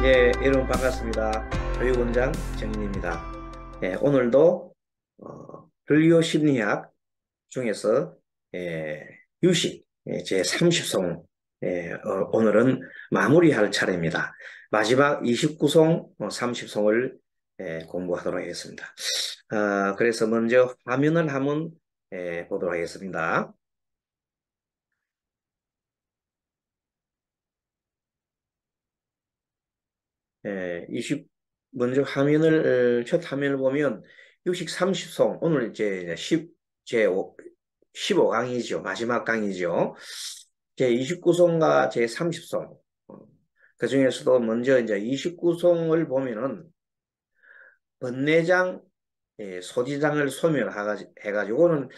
여러분 반갑습니다. 교육원장 정인입니다. 오늘도 분류 심리학 중에서 유식 제 30송 오늘은 마무리할 차례입니다. 마지막 29송 30송을 공부하도록 하겠습니다. 그래서 먼저 화면을 한번 보도록 하겠습니다. 예, 20, 먼저 화면을, 첫 화면을 보면 유식 30송, 오늘 이제 15강이죠. 마지막 강이죠. 제 29송과 제 30송. 그 중에서도 먼저 이제 29송을 보면은 번뇌장, 소지장을 소멸해가지고는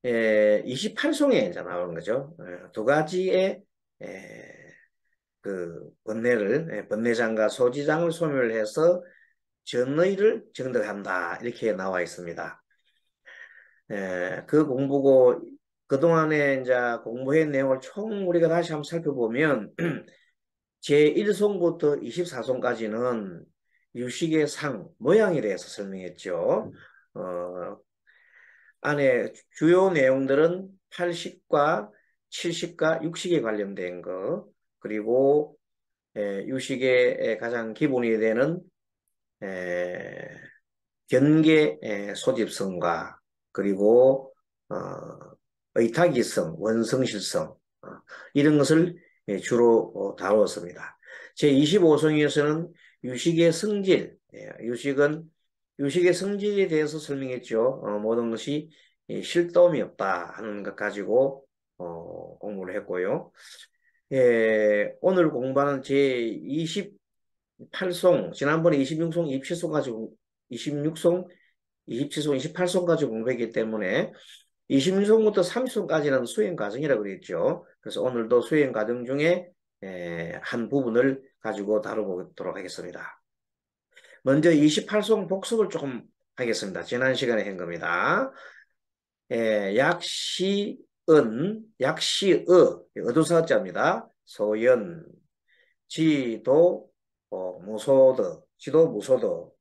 28송에 이제 나오는 거죠. 두 가지의 그 번뇌장과 소지장을 소멸해서 전의를 정득한다 이렇게 나와 있습니다. 그 공부고 그동안에 이제 공부의 내용을 총 우리가 다시 한번 살펴보면 제1송부터 24송까지는 유식의 상, 모양에 대해서 설명했죠. 안에 주요 내용들은 80과 70과 60에 관련된 거, 그리고 유식의 가장 기본이 되는 견계 소집성과 그리고 의탁이성, 원성실성 이런 것을 주로 다루었습니다. 제25송에서는 유식의 성질, 유식의 성질에 대해서 설명했죠. 모든 것이 실도음이 없다 하는 것 가지고 공부를 했고요. 오늘 공부하는 제28송, 지난번에 26송, 27송 가지고 26송, 27송, 28송 가지고 공부했기 때문에 26송부터 30송까지는 수행 과정이라고 그랬죠. 그래서 오늘도 수행 과정 중에 한 부분을 가지고 다뤄보도록 하겠습니다. 먼저 28송 복습을 조금 하겠습니다. 지난 시간에 한 겁니다. 약시은, 약시의, 어두사자입니다. 소연, 지도, 무소도, 지도 무소도.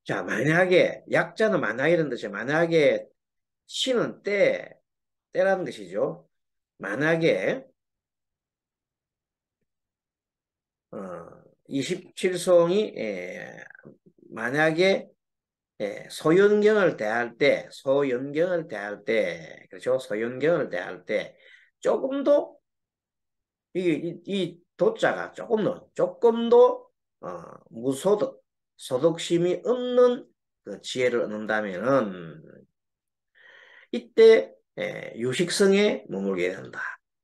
자, 만약에, 약자는 만약에 이런 뜻이에요. 만약에 시는 때라는 것이죠. 만약에 27송이 만약에 소연경을 대할 때, 그렇죠? 소연경을 대할 때 조금 더 이 도자가 조금 더 무소득, 소득심이 없는 그 지혜를 얻는다면은 이때 유식성에 머물게 된다.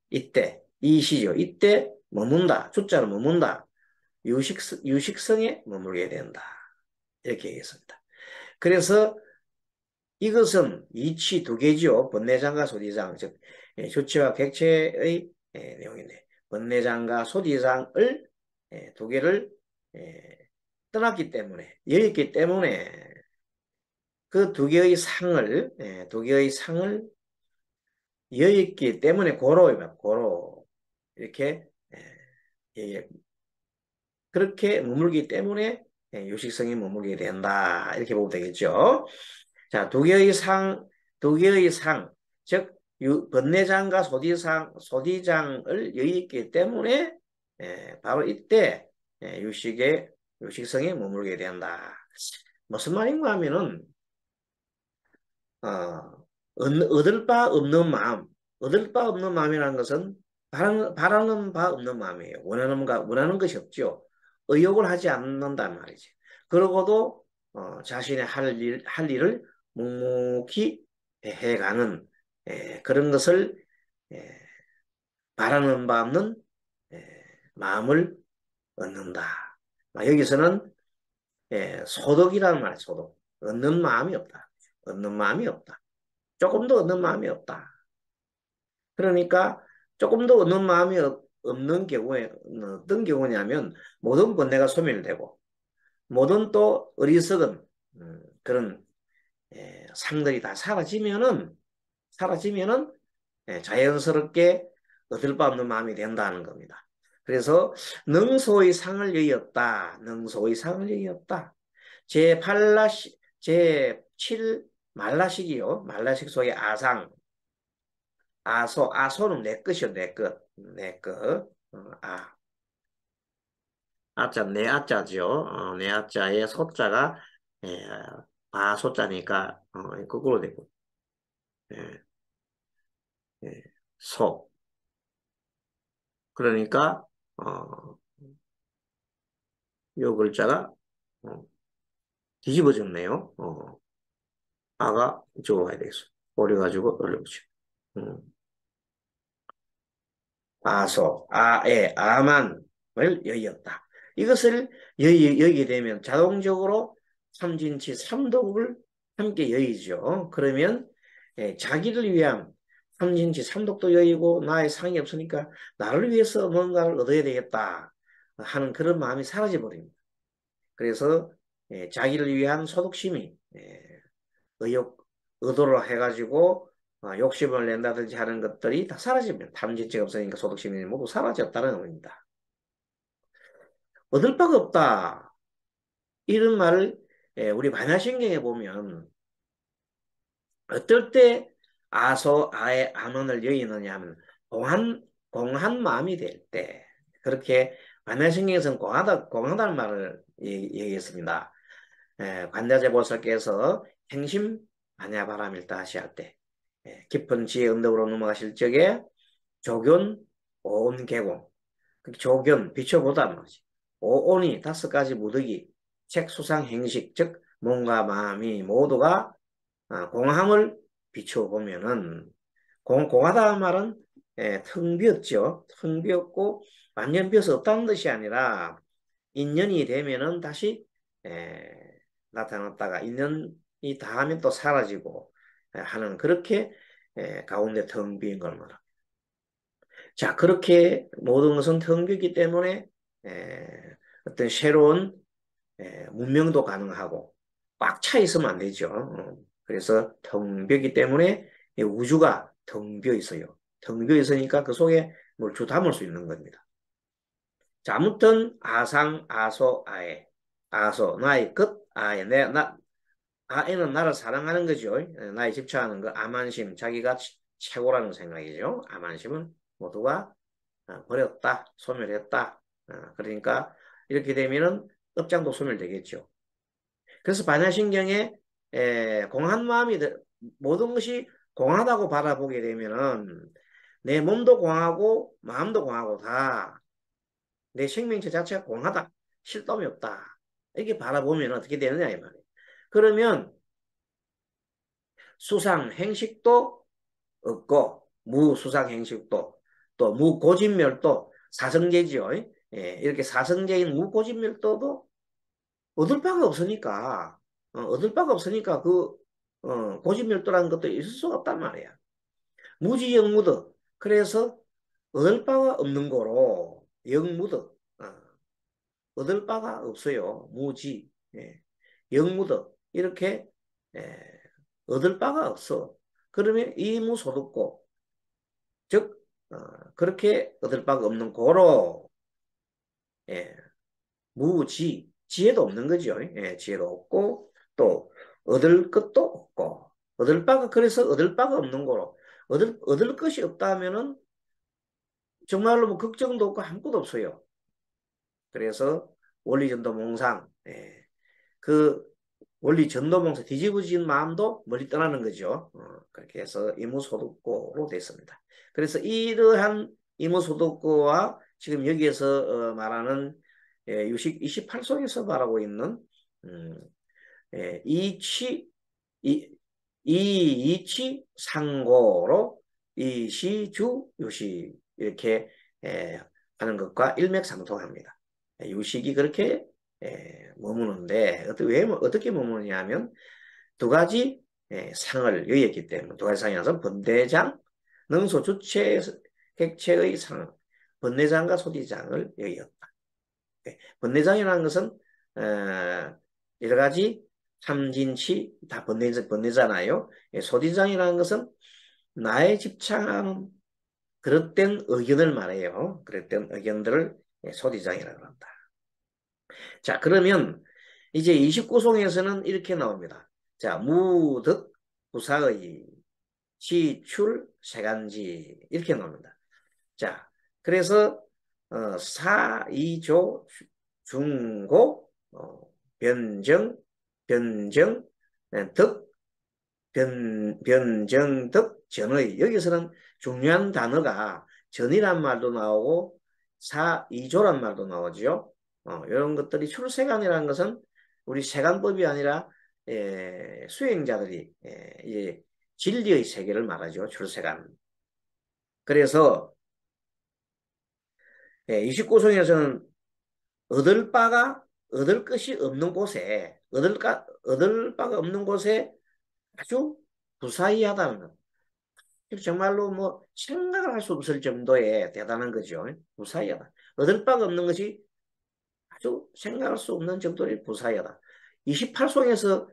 이때 이 시죠. 이때 머문다. 숫자를 머문다. 유식성에 머물게 된다. 이렇게 얘기했습니다. 그래서 이것은 이치 두 개지요. 번뇌장과 소지장, 즉 조치와 객체의 내용인데 번뇌장과 소지장을 두 개를 떠났기 때문에 여였기 때문에 그 두 개의 상을 여였기 때문에 고로 이렇게 그렇게 머물기 때문에 유식성이 머물게 된다 이렇게 보면 되겠죠. 자, 두 개의 상, 즉 번뇌장과 소지장을 여의있기 때문에 바로 이때 유식성에 머물게 된다. 무슨 말인가 하면은 얻을 바 없는 마음, 얻을 바 없는 마음이라는 것은 바라는 바 없는 마음이에요. 원하는 것이 없죠. 의욕을 하지 않는단 말이지. 그러고도 자신의 할 일을 묵묵히 해가는 그런 것을 바라는 바 없는 마음을 얻는다. 여기서는 소득이라는 말이에요. 소득. 얻는 마음이 없다. 얻는 마음이 없다. 조금도 얻는 마음이 없다. 그러니까 조금도 얻는 마음이 없는 경우에 어떤 경우냐면 모든 번뇌가 소멸되고 모든 또 어리석은 그런 상들이 다 사라지면은 자연스럽게 얻을 바 없는 마음이 된다는 겁니다. 그래서 능소의 상을 여의었다. 능소의 상을 여의었다. 제8라시, 제7 말라식이요. 말라식 속의 아상, 아소, 아소는 내 것이요. 내 것. 내 것. 아자, 내 아자죠. 내 아자의 소자가, 예, 소자니까, 거꾸로 되고, 예, 예, 소. 그러니까, 요 글자가, 어, 뒤집어졌네요. 아가 이쪽으로 가야 되겠어. 오려가지고 올려보죠. 음. 아소, 아에, 아만을 여의었다. 이것을 여의게 되면 자동적으로 삼진치 삼독을 함께 여의죠. 그러면 자기를 위한 삼진치 삼독도 여의고 나의 상이 없으니까 나를 위해서 뭔가를 얻어야 되겠다 하는 그런 마음이 사라져 버립니다. 그래서 자기를 위한 소독심이 의도로 해가지고 욕심을 낸다든지 하는 것들이 다 사라집니다. 탐진치가 없으니까 소득심이 모두 사라졌다는 의미입니다. 얻을 바가 없다. 이런 말을 우리 반야신경에 보면 어떨 때 아소, 아의, 암언을 여의느냐 하면 공한 마음이 될 때 그렇게 반야신경에서는 공하다는 말을 얘기했습니다. 관자재보살께서 행심 반야바람일다 하시할 때 깊은 지혜 언덕으로 넘어가실 적에 조견, 오온, 개공 조견, 비춰보다는 거지. 오온이 5가지 무덕이 책, 수상, 행식 즉 몸과 마음이 모두가 공함을 비춰보면은 공하다는 말은 텅 비었죠. 텅 비었고 완전 비어서 없다는 뜻이 아니라 인연이 되면은 다시 나타났다가 인연이 다하면 또 사라지고 하는 그렇게 가운데 텅 비인 걸 말합니다. 자, 그렇게 모든 것은 텅 비기 때문에 어떤 새로운 문명도 가능하고 꽉 차 있으면 안 되죠. 그래서 텅 비기 때문에 우주가 텅 비어 있어요. 텅 비어 있으니까 그 속에 뭘 주 담을 수 있는 겁니다. 자, 아무튼 아상, 아소, 아에, 아소, 나의 것, 아에, 아에는 나를 사랑하는 거죠. 나에 집착하는 거, 아만심, 자기가 최고라는 생각이죠. 아만심은 모두가 버렸다, 소멸했다. 그러니까 이렇게 되면은 업장도 소멸되겠죠. 그래서 반야신경에 공한 마음이 모든 것이 공하다고 바라보게 되면은 내 몸도 공하고 마음도 공하고 다 내 생명체 자체가 공하다. 실dom이 없다. 이렇게 바라보면 어떻게 되느냐 이 말이에요. 그러면 수상 행식도 없고 무수상 행식도 또 무고진멸도 사성제지요. 이렇게 사성제인 무고진멸도도 얻을 바가 없으니까 얻을 바가 없으니까 그 고진멸도라는 것도 있을 수가 없단 말이야. 무지영무도 그래서 얻을 바가 없는 거로 영무도 얻을 바가 없어요. 무지, 영무도 이렇게 얻을 바가 없어. 그러면 이무소득고 즉 그렇게 얻을 바가 없는 고로 무지, 지혜도 없는 거죠. 지혜도 없고 또 얻을 것도 없고 얻을 바가 그래서 얻을 바가 없는 거로 얻을 것이 없다면은 정말로 뭐 걱정도 없고 아무것도 없어요. 그래서 원리전도몽상 그 원리 전도봉사 뒤집어진 마음도 멀리 떠나는 거죠. 그렇게 해서 이무소득고로 됐습니다. 그래서 이러한 이무소득고와 지금 여기에서 말하는 유식 28속에서 말하고 있는 이치 이치 상고로 이시주 유식 이렇게 하는 것과 일맥상통합니다. 유식이 그렇게 머무는데 어떻게 머무느냐 하면 두 가지 상을 여의했기 때문에 두 가지 상이라서 번대장, 능소 주체 객체의 상, 번뇌장과 소지장을 여의었다. 번뇌장이라는 것은 여러 가지 삼진치 다 번뇌잖아요. 소지장이라는 것은 나의 집착하는 그릇된 의견을 말해요. 그릇된 의견들을 소디장이라고 한다. 자, 그러면 이제 29송에서는 이렇게 나옵니다. 자, 무득, 부사의, 지출, 세간지 이렇게 나옵니다. 자, 그래서 사, 이조, 중고, 변정, 변정, 득, 변정득, 전의. 여기서는 중요한 단어가 전이란 말도 나오고 이조란 말도 나오죠. 이런 것들이 출세관이라는 것은 우리 세관법이 아니라 수행자들이 이제 진리의 세계를 말하죠. 출세관. 그래서 29송에서는 얻을 것이 없는 곳에 얻을 바가 없는 곳에 아주 부사이하다는 것. 정말로 뭐 생각을 할 수 없을 정도의 대단한 거죠. 부사이하다. 얻을 바가 없는 것이 아주 생각할 수 없는 정도의 부사이하다. 28송에서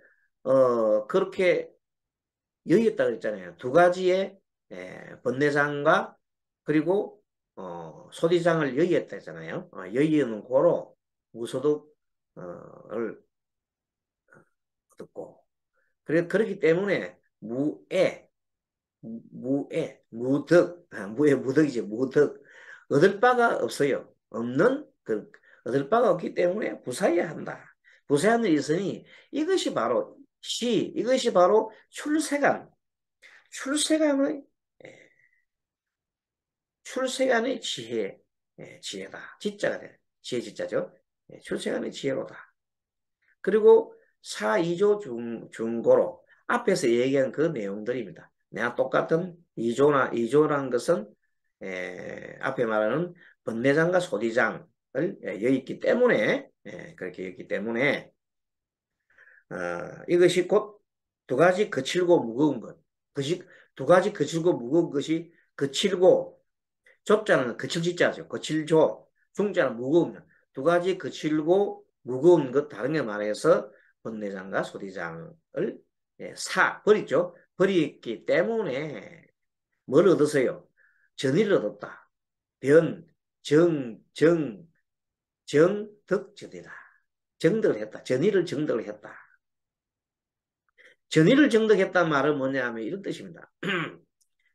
그렇게 여의했다고 했잖아요. 두 가지의 번뇌장과 그리고 소디장을 여의했다 했잖아요. 여의는 고로 무소득을 얻었고 그렇기 때문에 무덕이지, 무덕. 얻을 바가 없어요. 얻을 바가 없기 때문에 부사해야 한다. 부사하는 데 있으니 이것이 바로 출세간의, 예, 출세간의 지혜다. 지자가 돼. 지혜 지자죠. 출세간의 지혜로다. 그리고 사이조 중고로 앞에서 얘기한 그 내용들입니다. 내가 똑같은 이조란 것은 앞에 말하는 번뇌장과 소디장을 여있기 때문에 그렇게 여기 때문에 이것이 곧 두 가지 거칠고 무거운 것. 두 가지 거칠고 무거운 것이 거칠고 좁자는 거칠지자죠. 거칠죠. 중자는 무거우면 두 가지 거칠고 무거운 것 다른 게 말해서 번뇌장과 소디장을 버리죠. 버리기 때문에 뭘 얻었어요? 전의를 얻었다. 정득전이다. 정득을 했다. 전의를 정득을 했다. 전의를 정득했다는 말은 뭐냐 하면 이런 뜻입니다.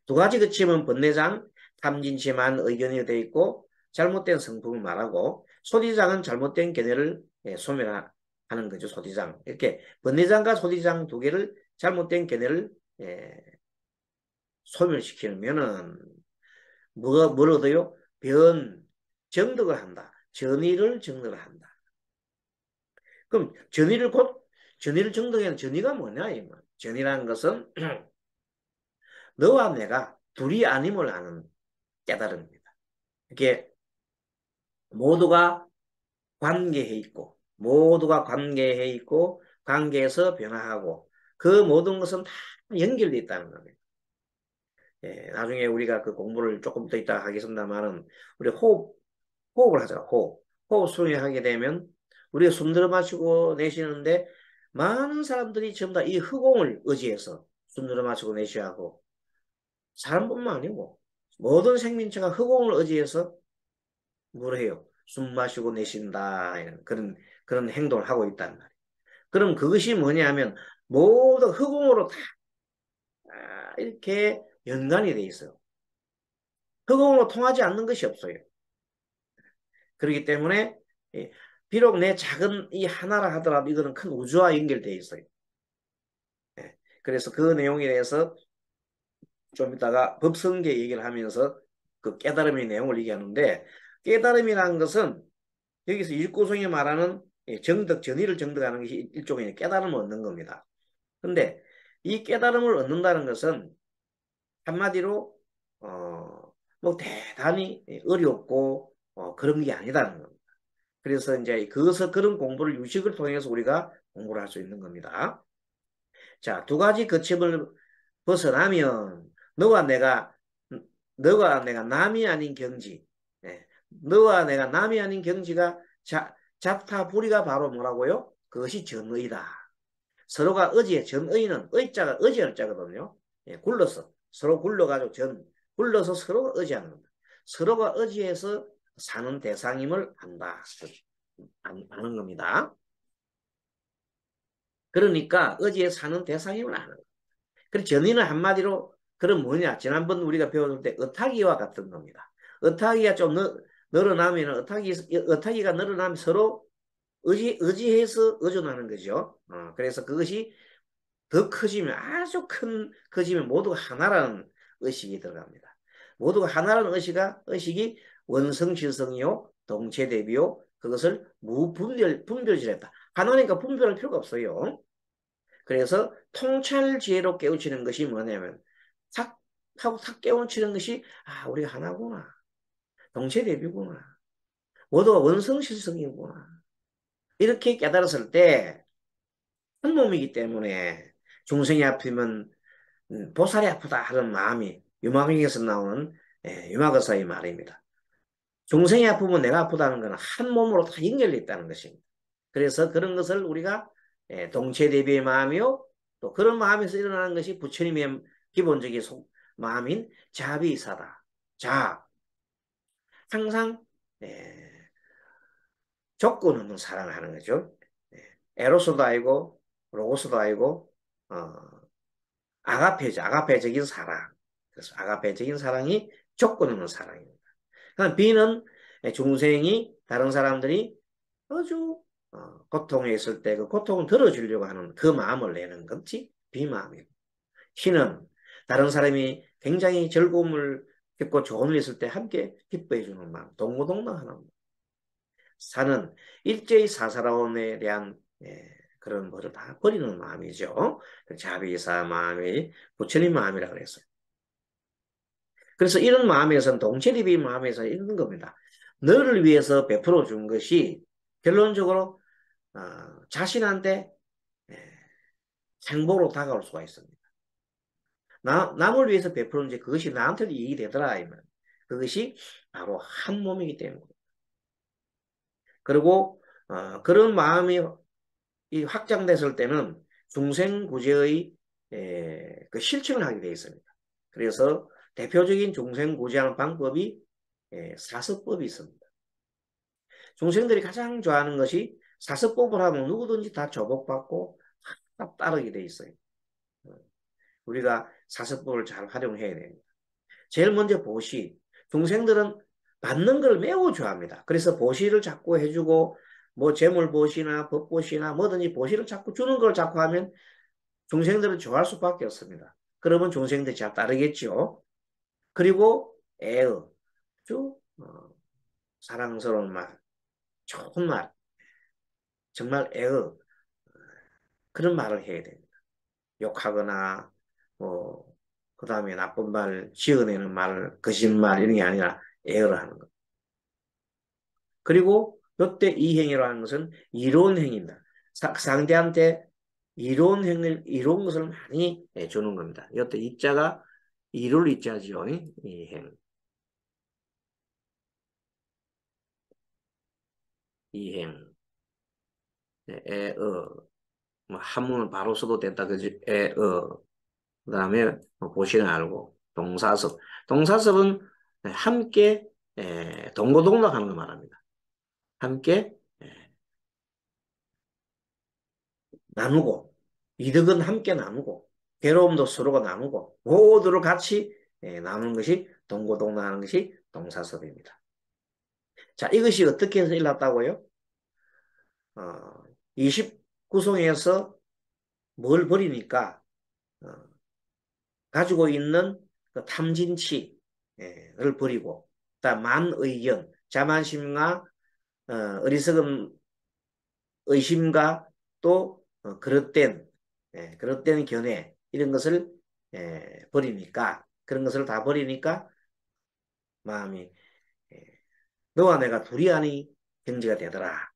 두 가지 그치면 번뇌장, 탐진치만 의견이 되어 있고 잘못된 성품을 말하고 소디장은 잘못된 견해를 소멸하는 거죠. 소디장. 이렇게 번뇌장과 소디장 두 개를 잘못된 견해를 소멸시키면은 뭘 얻어요? 정득을 한다. 전의를 정득을 한다. 그럼 전의를 정득하는 전의가 뭐냐? 전의라는 것은 너와 내가 둘이 아님을 아는 깨달음입니다. 이게 모두가 관계해 있고 관계에서 변화하고 그 모든 것은 다 연결되어 있다는 겁니다. 나중에 우리가 그 공부를 조금 더 이따 하겠습니다만은 우리 호흡을 하자. 호흡 수행하게 되면 우리가 숨 들어 마시고 내쉬는데 많은 사람들이 전부 다 이 허공을 의지해서 숨 들어 마시고 내쉬어야 하고 사람뿐만 아니고 모든 생명체가 허공을 의지해서 뭘 해요? 숨 마시고 내쉰다. 그런 행동을 하고 있단 말이에요. 그럼 그것이 뭐냐면 모두 허공으로 다 이렇게 연관이 돼 있어요. 허공으로 통하지 않는 것이 없어요. 그렇기 때문에 비록 내 작은 이 하나라 하더라도 이거는 큰 우주와 연결되어 있어요. 그래서 그 내용에 대해서 좀 이따가 법성계 얘기를 하면서 그 깨달음의 내용을 얘기하는데 깨달음이라는 것은 여기서 일고성이 말하는 전의를 정득하는 것이 일종의 깨달음을 얻는 겁니다. 그런데 이 깨달음을 얻는다는 것은 한마디로 뭐 대단히 어렵고 그런 게 아니다는 겁니다. 그래서 이제 그런 공부를 유식을 통해서 우리가 공부를 할 수 있는 겁니다. 자, 두 가지 거침을 벗어나면 너와 내가 남이 아닌 경지, 너와 내가 남이 아닌 경지가 자타불이가 바로 뭐라고요? 그것이 전의다. 서로가 전의는 의자가 의지할 자거든요. 굴러서 서로 굴러가지고 불러서 서로가 의지하는 겁니다. 서로가 의지해서 사는 대상임을 안다. 아는 겁니다. 그러니까 의지에 사는 대상임을 아는 겁니다. 그래서 전의는 한마디로 그럼 뭐냐? 지난번 우리가 배웠을 때 어타기와 같은 겁니다. 어타기가 좀 늘어나면 어타기가 늘어나면 서로 의지해서 의존하는 거죠. 그래서 그것이 더 커지면 아주 커지면 모두가 하나라는 의식이 들어갑니다. 모두가 하나라는 의식이 원성실성이요 동체대비요 그것을 분별질했다. 하나니까 분별할 필요가 없어요. 그래서 통찰지혜로 깨우치는 것이 뭐냐면 탁 하고 탁 깨우치는 것이 우리가 하나구나. 동체대비구나. 모두가 원성실성이구나. 이렇게 깨달았을 때 한 몸이기 때문에 중생이 아프면 보살이 아프다 하는 마음이 유마경에서 나오는 유마거사의 말입니다. 중생이 아프면 내가 아프다는 것은 한 몸으로 다 연결되어 있다는 것입니다. 그래서 그런 것을 우리가 동체대비의 마음이요 또 그런 마음에서 일어나는 것이 부처님의 기본적인 마음인 자비이사다. 자, 항상 조건 없는 사랑을 하는 거죠. 에로스도 아니고 로고스도 아니고 아가페적인 사랑. 그래서 아가페적인 사랑이 조건 없는 사랑입니다. B는 중생이 다른 사람들이 아주 고통에 있을 때 그 고통을 들어주려고 하는 그 마음을 내는 것이 B 마음이고 C는 다른 사람이 굉장히 즐거움을 겪고 좋은 일 있을 때 함께 기뻐해 주는 마음, 동고동락하는 마음. 4는 일제히 사사로움에 대한 그런 것을 다 버리는 마음이죠. 자비사 마음이 부처님 마음이라고 그랬어요. 그래서 이런 마음에서는 동체리비 마음에서 이런 겁니다. 너를 위해서 베풀어 준 것이 결론적으로 자신한테 행복으로 다가올 수가 있습니다. 남을 위해서 베푸는지 그것이 나한테도 이익이 되더라 하면 그것이 바로 한 몸이기 때문입니다. 그리고 그런 마음이 확장됐을 때는 중생구제의 그 실천을 하게 되어 있습니다. 그래서 대표적인 중생구제하는 방법이 사서법이 있습니다. 중생들이 가장 좋아하는 것이 사서법을 하면 누구든지 다 조복받고 다 따르게 돼 있어요. 우리가 사서법을 잘 활용해야 됩니다. 제일 먼저 보시. 중생들은 받는 걸 매우 좋아합니다. 그래서 보시를 자꾸 해주고 뭐 재물보시나 법보시나 뭐든지 보시를 자꾸 주는 걸 자꾸 하면 중생들은 좋아할 수밖에 없습니다. 그러면 중생들이 잘 따르겠죠. 그리고 애어, 아주 사랑스러운 말, 좋은 말, 정말 애어 그런 말을 해야 됩니다. 욕하거나 뭐 그다음에 나쁜 말, 지어내는 말, 거짓말 이런 게 아니라 애어를 하는 것. 그리고 이때 이행이라고 하는 것은 이로운 행위입니다. 상대한테 이로운 것을 많이 주는 겁니다. 이때 이자가 이룰 이자죠. 이행. 이행. 애어. 뭐 한문을 바로 써도 된다. 그지? 애어. 그 다음에 보시는 알고. 동사섭. 동사섭은 함께 동고동락하는 거 말합니다. 함께 나누고 이득은 함께 나누고 괴로움도 서로가 나누고 모두를 같이 나누는 것이 동고동락하는 것이 동사섭입니다. 자, 이것이 어떻게 해서 일어났다고요? 29성에서 뭘 버리니까 가지고 있는 그 탐진치를 버리고 그다음 만의견, 자만심과 어리석은 의심과 또 그릇된 견해 이런 것을 버리니까 그런 것을 다 버리니까 마음이 너와 내가 둘이 아니 경지가 되더라.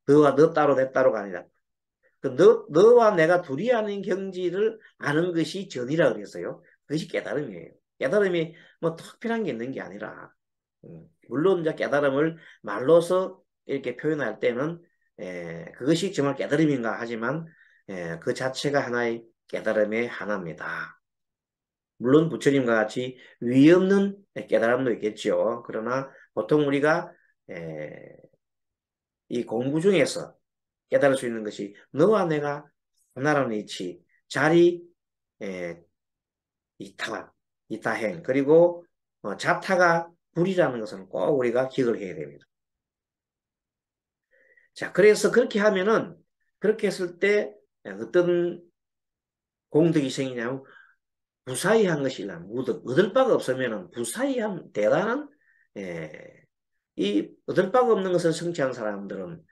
너와 너 따로 내 따로가 아니라 너와 내가 둘이 아닌 경지를 아는 것이 전이라 그랬어요. 그것이 깨달음이에요. 깨달음이 뭐 특별한 게 있는 게 아니라 물론 이제 깨달음을 말로서 이렇게 표현할 때는 그것이 정말 깨달음인가 하지만 그 자체가 하나의 깨달음의 하나입니다. 물론 부처님과 같이 위 없는 깨달음도 있겠죠. 그러나 보통 우리가 이 공부 중에서 깨달을 수 있는 것이 너와 내가 하나라는 이치, 자리, 에, 이타, 이타행, 그리고 자타가 불이라는 것은 꼭 우리가 기억을 해야 됩니다. 자, 그래서 그렇게 하면은, 그렇게 했을 때 어떤 공덕이 생기냐면, 부사이한 것이라, 얻을 바가 없으면은 부사이한 대단한, 이 얻을 바가 없는 것을 성취한 사람들은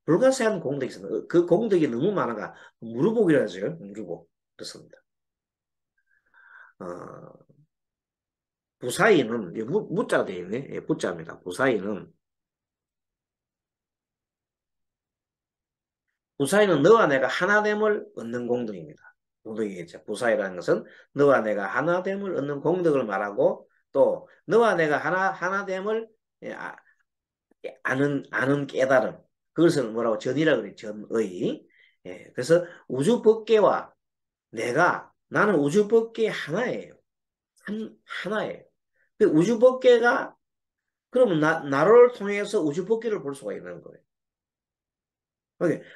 불가사의한 공덕이 있습니다. 그 공덕이 너무 많아가 무르복이라 하죠. 무르복. 그렇습니다. 어, 부사이는, 무자가 되어 있네. 예, 부자입니다. 부사이는 너와 내가 하나됨을 얻는 공덕입니다. 공덕이겠죠. 부사이라는 것은 너와 내가 하나됨을 얻는 공덕을 말하고 또 너와 내가 하나됨을 예, 아는 깨달음. 그것을 뭐라고 전이라 그래. 전의. 예, 그래서 우주 법계와 나는 우주 법계 하나예요. 하나예요. 그 우주 법계가 그러면 나를 통해서 우주 법계를 볼 수가 있는 거예요.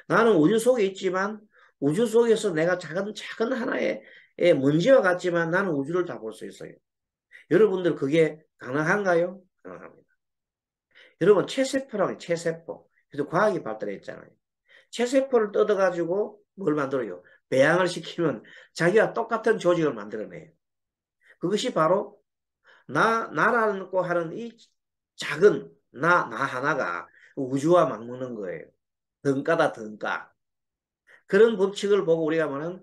나는 우주 속에 있지만 우주 속에서 내가 작은 하나의 먼지와 같지만 나는 우주를 다 볼 수 있어요. 여러분들 그게 가능한가요? 가능합니다. 여러분 체세포라고 해요. 체세포. 그래서 과학이 발달했잖아요. 체세포를 뜯어가지고 뭘 만들어요? 배양을 시키면 자기와 똑같은 조직을 만들어내요. 그것이 바로 나라고 하는 이 작은 나 하나가 우주와 맞먹는 거예요. 등가다 등가. 그런 법칙을 보고 우리가 말하는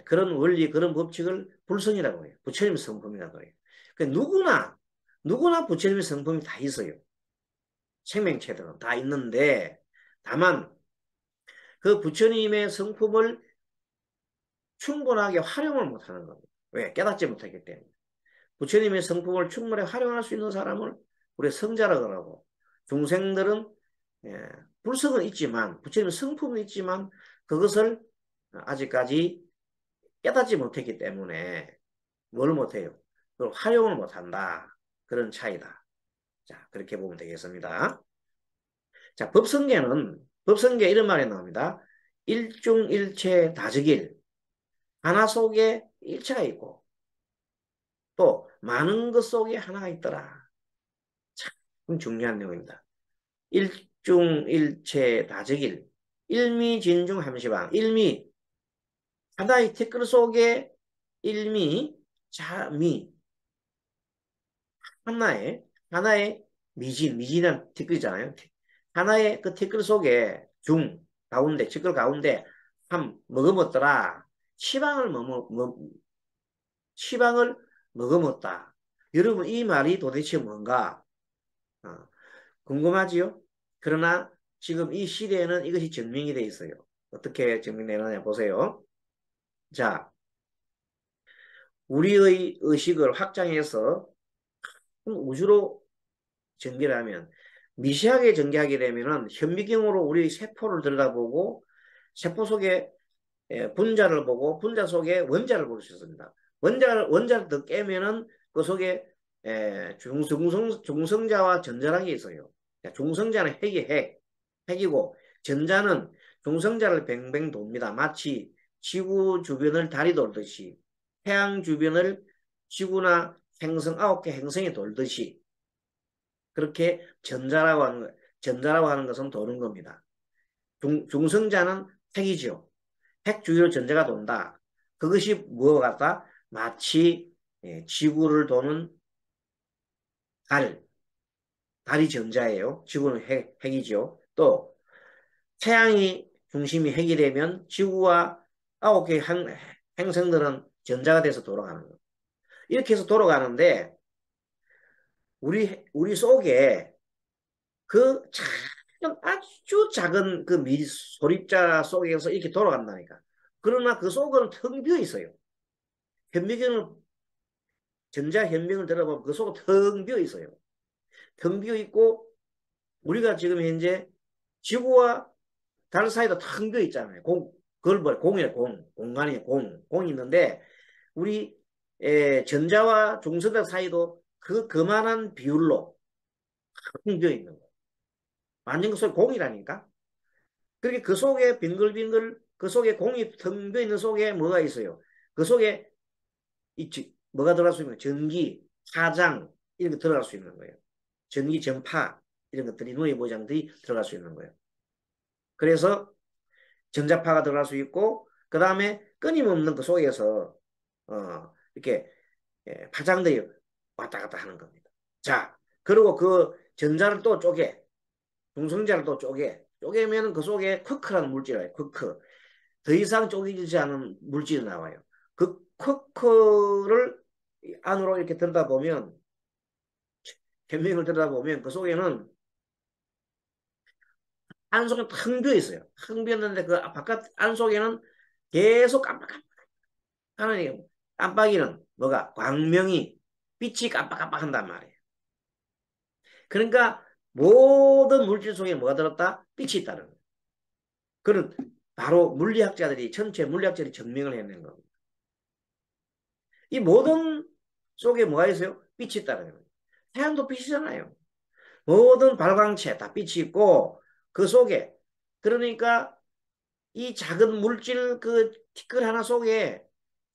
그런 원리, 그런 법칙을 불성이라고 해요. 부처님의 성품이라고 해요. 그러니까 누구나 부처님의 성품이 다 있어요. 생명체들은 다 있는데 다만 그 부처님의 성품을 충분하게 활용을 못하는 겁니다. 왜? 깨닫지 못했기 때문에. 부처님의 성품을 충분히 활용할 수 있는 사람을 우리 성자라고 하고 중생들은 불성은 있지만 부처님의 성품은 있지만 그것을 아직까지 깨닫지 못했기 때문에 뭘 못해요? 그걸 활용을 못한다. 그런 차이다. 자, 그렇게 보면 되겠습니다. 자, 법성계 이런 말이 나옵니다. 일중일체 다즉일. 하나 속에 일체가 있고 또 많은 것 속에 하나가 있더라. 참 중요한 내용입니다. 일중일체 다즉일. 일미진중 함시방. 하나의 티끌 속에 일미, 자미. 하나의 미진한 티끌이잖아요. 하나의 그 티끌 속에 가운데, 티끌 가운데 먹어먹더라. 치방을 먹어먹다. 여러분, 이 말이 도대체 뭔가 어, 궁금하지요? 그러나 지금 이 시대에는 이것이 증명이 되어 있어요. 어떻게 증명되느냐 보세요. 자, 우리의 의식을 확장해서 우주로 전개를 하면 미세하게 전개하게 되면은 현미경으로 우리 세포를 들여다보고 세포 속에 분자를 보고 분자 속에 원자를 볼 수 있습니다. 원자를 더 깨면은 그 속에 중성자와 전자라는 게 있어요. 중성자는 핵이고 전자는 중성자를 뱅뱅 돕니다. 마치 지구 주변을 달이 돌듯이 태양 주변을 지구나 행성 9개 행성이 돌듯이 그렇게 전자라고 하는 것은 도는 겁니다. 중성자는 핵이죠. 핵 주위로 전자가 돈다. 그것이 무엇과 같다? 마치 지구를 도는 달이 전자예요. 지구는 핵이죠. 또 태양이 중심이 핵이 되면 지구와 9개 행성들은 전자가 돼서 돌아가는 거예요. 이렇게 해서 돌아가는데 우리 속에 그 아주 작은 그 소립자 속에서 이렇게 돌아간다니까. 그러나 그 속은 텅 비어 있어요. 현미경을 전자 현미경을 들어보면 그 속은 텅 비어 있어요. 텅 비어 있고 우리가 지금 현재 지구와 달 사이도 텅 비어 있잖아요. 그걸 공이래 공간이 공이 있는데 우리 전자와 중성자 사이도 그만한 비율로 텅 비어 있는 거예요. 완전 그 속에 공이라니까. 그렇게 그 속에 빙글빙글 그 속에 공이 텅 비어 있는 속에 뭐가 있어요? 그 속에 뭐가 들어갈 수 있는 거예요? 전기, 화장 이런 거 들어갈 수 있는 거예요. 전기, 전파 이런 것들이 눈의 모장들이 들어갈 수 있는 거예요. 그래서 전자파가 들어갈 수 있고 그 다음에 끊임없는 그 속에서 이렇게 파장들이 왔다 갔다 하는 겁니다. 자, 그리고 그 전자를 또 중성자를 또 쪼개면 그 속에 쿼크라는 물질이 나와요. 쿼크. 더 이상 쪼개지지 않은 물질이 나와요. 그 쿼크를 안으로 이렇게 들여다보면 현미경을 들여다보면 그 속에는 안속에 텅 비어 있어요. 텅 비었는데 그 바깥 안속에는 계속 깜빡하는 깜빡이는 뭐가 광명이 빛이 깜빡깜빡한단 말이에요. 그러니까 모든 물질 속에 뭐가 들었다? 빛이 있다는 거예요. 그런 바로 전체 물리학자들이 증명을 해낸 겁니다. 이 모든 속에 뭐가 있어요? 빛이 있다는 거예요. 태양도 빛이잖아요. 모든 발광체 다 빛이 있고 그 속에 그러니까 이 작은 물질 그 티끌 하나 속에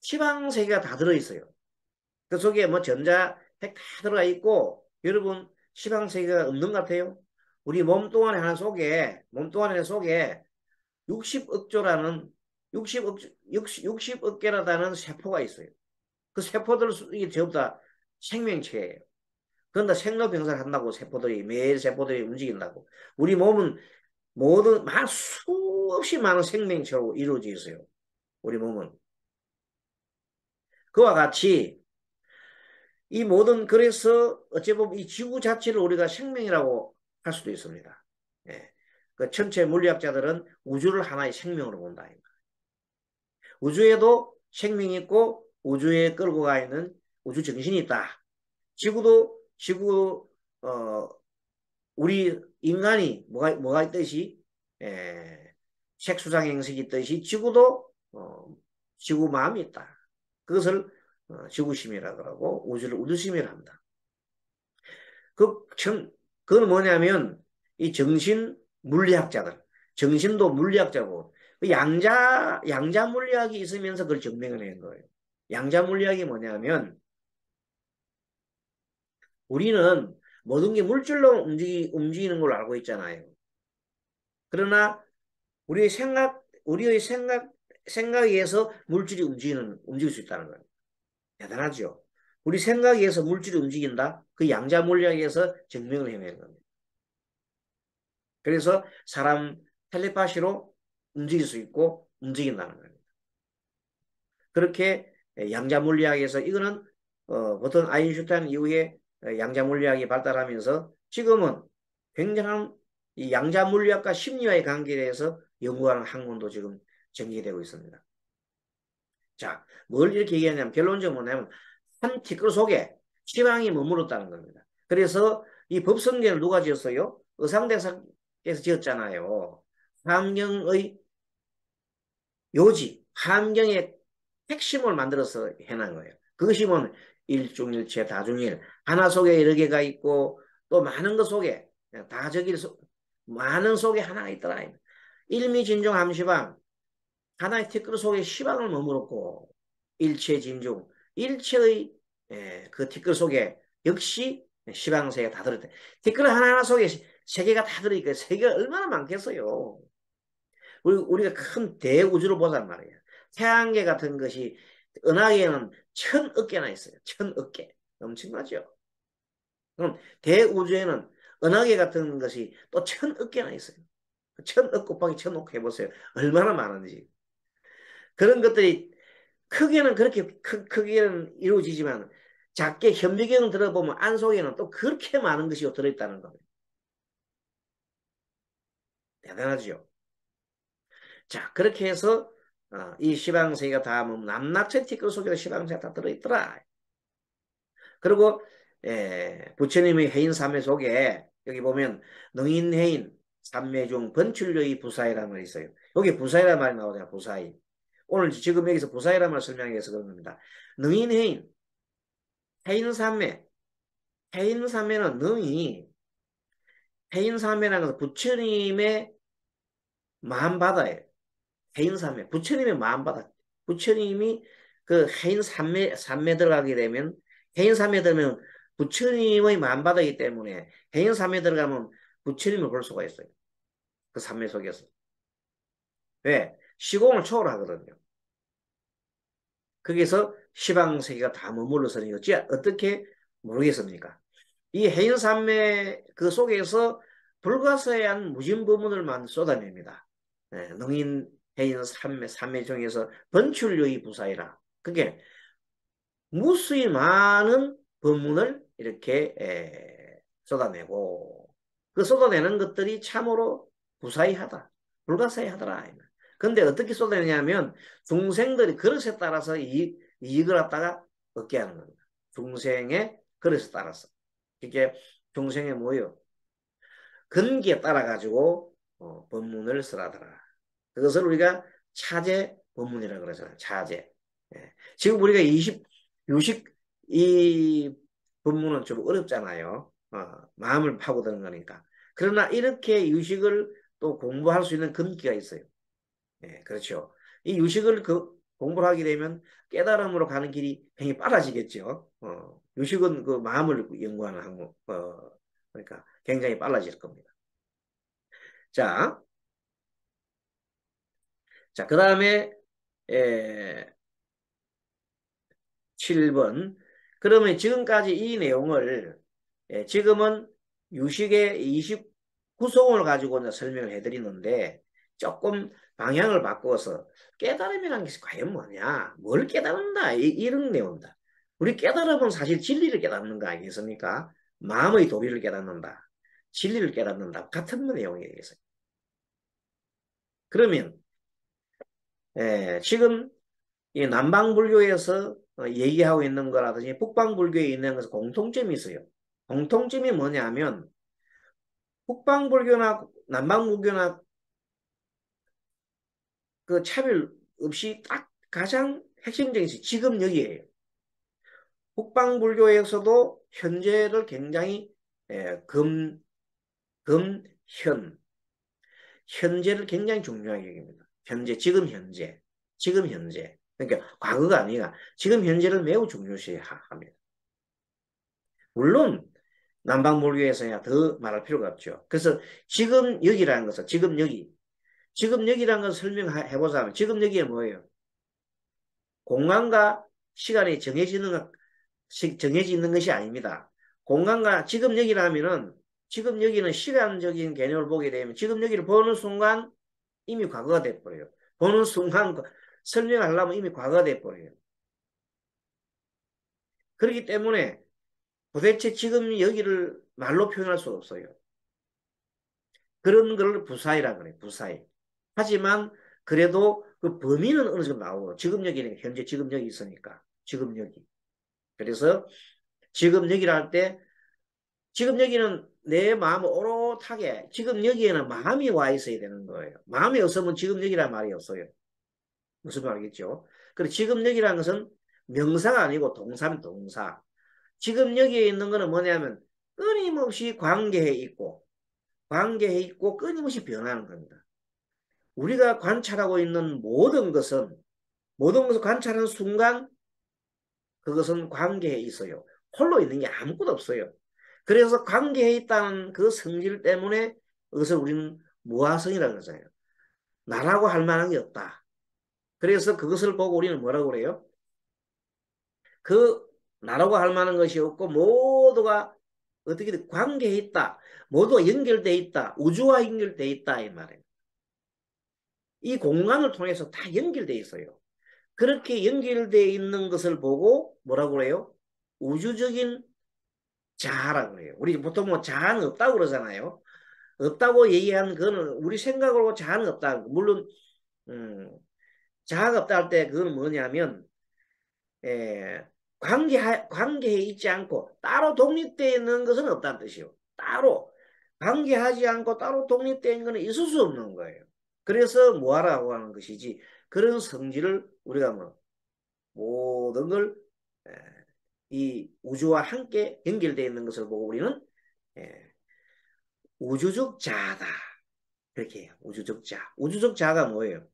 시방세계가 다 들어있어요. 그 속에 뭐 전자, 핵 다 들어가 있고 여러분 시방세계가 없는 것 같아요? 우리 몸뚱아리 속에 60억 조라는 60억 개라다는 세포가 있어요. 그 세포들 이게 전부 다 생명체예요. 그런다 생로병사를 한다고 매일 세포들이 움직인다고. 우리 몸은 수없이 많은 생명체로 이루어져 있어요. 우리 몸은. 그와 같이 그래서 어찌 보면 이 지구 자체를 우리가 생명이라고 할 수도 있습니다. 예. 그 천체 물리학자들은 우주를 하나의 생명으로 본다. 우주에도 생명이 있고 우주에 끌고 가 있는 우주 정신이 있다. 지구 우리 인간이 뭐가 있듯이 색수상 행성이 있듯이 지구도 지구 마음이 있다. 그것을 지구심이라 그러고 우주를 우주심이라 한다. 그건 뭐냐면 이 정신 물리학자들, 정신도 물리학자고 그 양자 물리학이 있으면서 그걸 증명을 한 거예요. 양자 물리학이 뭐냐면 우리는 모든 게 물질로 움직이는 걸로 알고 있잖아요. 그러나 우리의 생각에 의해서 물질이 움직일 수 있다는 거예요. 대단하죠. 우리 생각에 의해서 물질이 움직인다? 그 양자 물리학에 의해서 증명을 해낸 겁니다. 그래서 사람 텔레파시로 움직일 수 있고 움직인다는 겁니다. 그렇게 양자 물리학에서 이거는 보통 아인슈타인 이후에 양자 물리학이 발달하면서 지금은 굉장한 이 양자 물리학과 심리와의 관계에 대해서 연구하는 학문도 지금 전개되고 있습니다. 자, 뭘 이렇게 얘기하냐면 결론적으로 뭐냐면 한 티끌 속에 시방이 머물렀다는 겁니다. 그래서 이 법성계를 누가 지었어요? 의상대사께서 지었잖아요. 환경의 요지, 환경의 핵심을 만들어서 해놓은 거예요. 그것이 뭐 일중일체 다중일 하나 속에 여러 개가 있고 또 많은 것 속에 많은 속에 하나가 있더라. 일미진종함시방 하나의 티끌 속에 시방을 머물렀고 일체진중 일체의 그 티끌 속에 역시 시방세가 다 들어있다. 티끌 하나하나 속에 세계가 다 들어있고 세계가 얼마나 많겠어요. 우리가 큰 대우주를 보단 말이에요. 태양계 같은 것이 은하계에는 1000억 개나 있어요. 1000억 개. 엄청나죠? 그럼 대우주에는 은하계 같은 것이 또 1000억 개나 있어요. 1000억 곱하기 1000억 해보세요. 얼마나 많은지. 그런 것들이 크게는 그렇게 크게는 이루어지지만 작게 현미경을 들어보면 안속에는 또 그렇게 많은 것이 들어있다는 겁니다. 대단하죠? 자, 그렇게 해서 이 시방세계가 다 뭐 남낙천 티끌 속에 시방세가 다 들어있더라. 그리고 부처님의 해인 삼매 속에 여기 보면 능인해인 삼매 중 번출류의 부사이라는 말이 있어요. 여기 부사이라는 말이 나오잖아요. 부사이. 오늘 지금 여기서 부사이라는 말을 설명하기 위해서 그런 겁니다. 능인해인 해인삼매. 해인삼매는 능이 해인삼매라는 것은 부처님의 마음바다예요. 해인삼매. 부처님의 마음바다. 부처님이 그 해인삼매 들어가게 되면 해인삼매 들면 부처님의 마음바다이기 때문에 해인삼매 들어가면 부처님을 볼 수가 있어요. 그 삼매 속에서. 왜? 시공을 초월하거든요. 거기서 시방세계가 다 머물러서는 어찌 어떻게 모르겠습니까? 이 해인산매 그 속에서 불가사의한 무진법문을만 쏟아냅니다. 네, 능인 해인 삼매 중에서 번출류의 부사이라. 그게 무수히 많은 법문을 이렇게 쏟아내고 그 쏟아내는 것들이 참으로 부사이하다. 불가사의하더라. 근데 어떻게 쏟아내냐면 중생들이 그릇에 따라서 이익을 갖다가 얻게 하는 겁니다. 중생의 그릇에 따라서. 이게 중생의 뭐예요? 근기에 따라 가지고 법문을 쓰라더라. 그것을 우리가 차제 법문이라고 그러잖아요. 차제. 예. 지금 우리가 유식 이 법문은 좀 어렵잖아요. 마음을 파고드는 거니까. 그러나 이렇게 유식을 또 공부할 수 있는 근기가 있어요. 예, 그렇죠. 이 유식을 공부를 하게 되면 깨달음으로 가는 길이 굉장히 빨라지겠죠. 유식은 그 마음을 연구하는 항목, 그러니까 굉장히 빨라질 겁니다. 자, 그 다음에, 7번. 그러면 지금까지 이 내용을, 지금은 유식의 29송을 가지고 이제 설명을 해드리는데, 조금 방향을 바꿔서 깨달음이라는 것이 과연 뭐냐? 뭘 깨달는다? 이런 내용입니다. 우리 깨달음은 사실 진리를 깨닫는 거 아니겠습니까? 마음의 도리를 깨닫는다. 진리를 깨닫는다. 같은 내용이 되겠어요. 그러면, 지금 이 남방불교에서 얘기하고 있는 거라든지 북방불교에 있는 것은 공통점이 있어요. 공통점이 뭐냐면 북방불교나 남방불교나 그 차별 없이 딱 가장 핵심적인 것이 지금 여기에요. 북방불교에서도 현재를 굉장히 현, 현재를 굉장히 중요하게 여깁니다. 현재, 지금 현재, 지금 현재. 그러니까 과거가 아니라 지금 현재를 매우 중요시합니다. 물론 남방불교에서야 더 말할 필요가 없죠. 그래서 지금 여기라는 것은 지금 여기, 지금 여기라는 것을 설명해보자면 지금 여기에 뭐예요? 공간과 시간이 정해져 있는 것이 아닙니다. 공간과 지금 여기라면은 지금 여기는 시간적인 개념을 보게 되면 지금 여기를 보는 순간 이미 과거가 돼버려요. 보는 순간 설명하려면 이미 과거가 돼버려요. 그렇기 때문에 도대체 지금 여기를 말로 표현할 수 없어요. 그런 걸 부사이라 그래요. 부사이. 하지만 그래도 그 범위는 어느 정도 나오고 지금 여기는 현재 지금 여기 있으니까 지금 여기. 그래서 지금 여기를 할 때 지금 여기는 내 마음을 오롯하게 지금 여기에는 마음이 와 있어야 되는 거예요. 마음이 없으면 지금 여기란 말이 없어요. 무슨 말이겠죠? 그리고 지금 여기라는 것은 명사가 아니고 동사면 동사. 지금 여기에 있는 거는 뭐냐면 끊임없이 관계해 있고 끊임없이 변하는 겁니다. 우리가 관찰하고 있는 모든 것을 관찰하는 순간 그것은 관계에 있어요. 홀로 있는 게 아무것도 없어요. 그래서 관계에 있다는 그 성질 때문에 그것을 우리는 무아성이라고 하잖아요. 나라고 할 만한 게 없다. 그래서 그것을 보고 우리는 뭐라고 그래요? 그 나라고 할 만한 것이 없고 모두가 어떻게든 관계에 있다. 모두가 연결돼 있다. 우주와 연결돼 있다 이 말이에요. 이 공간을 통해서 다 연결돼 있어요. 그렇게 연결되어 있는 것을 보고 뭐라고 그래요? 우주적인 자아라고 그래요. 우리 보통 뭐 자아는 없다고 그러잖아요. 없다고 얘기한 그거는 우리 생각으로 자아는 없다. 물론 자아가 없다 할 때 그거는 뭐냐면 관계에 있지 않고 따로 독립되어 있는 것은 없다는 뜻이요. 따로 관계하지 않고 따로 독립되어 있는 것은 있을 수 없는 거예요. 그래서 뭐하라고 하는 것이지 그런 성질을 우리가 뭐 모든 걸 이 우주와 함께 연결되어 있는 것을 보고 우리는 예, 우주적 자다. 그렇게 해요. 우주적 자. 우주적 자가 뭐예요?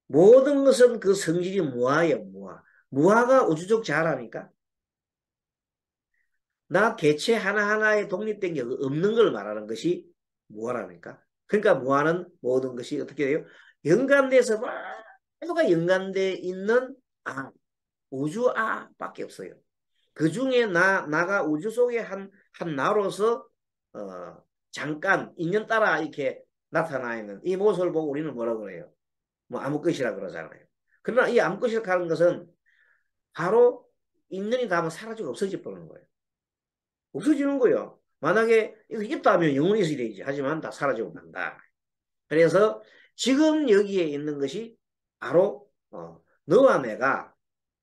모든 것은 그 성질이 무아예요. 무아. 무아가 우주적 자라니까. 나 개체 하나하나에 독립된 게 없는 걸 말하는 것이 무아라니까. 그러니까 무아는 모든 것이 어떻게 돼요? 연관돼서 모두가 연관돼 있는 우주아밖에 없어요. 그 중에 나가 우주 속의 한 나로서 잠깐 인연 따라 이렇게 나타나 있는 이 모습을 보고 우리는 뭐라고 그래요? 뭐 아무 것이라 그러잖아요. 그러나 이 아무 것이라 하는 것은 바로 인연이 닿으면 사라지고 없어져 버리는 거예요. 없어지는 거예요. 만약에 이거 있다 하면 영원히 있어야 되지. 하지만 다 사라지고 간다. 그래서 지금 여기에 있는 것이 바로 너와 내가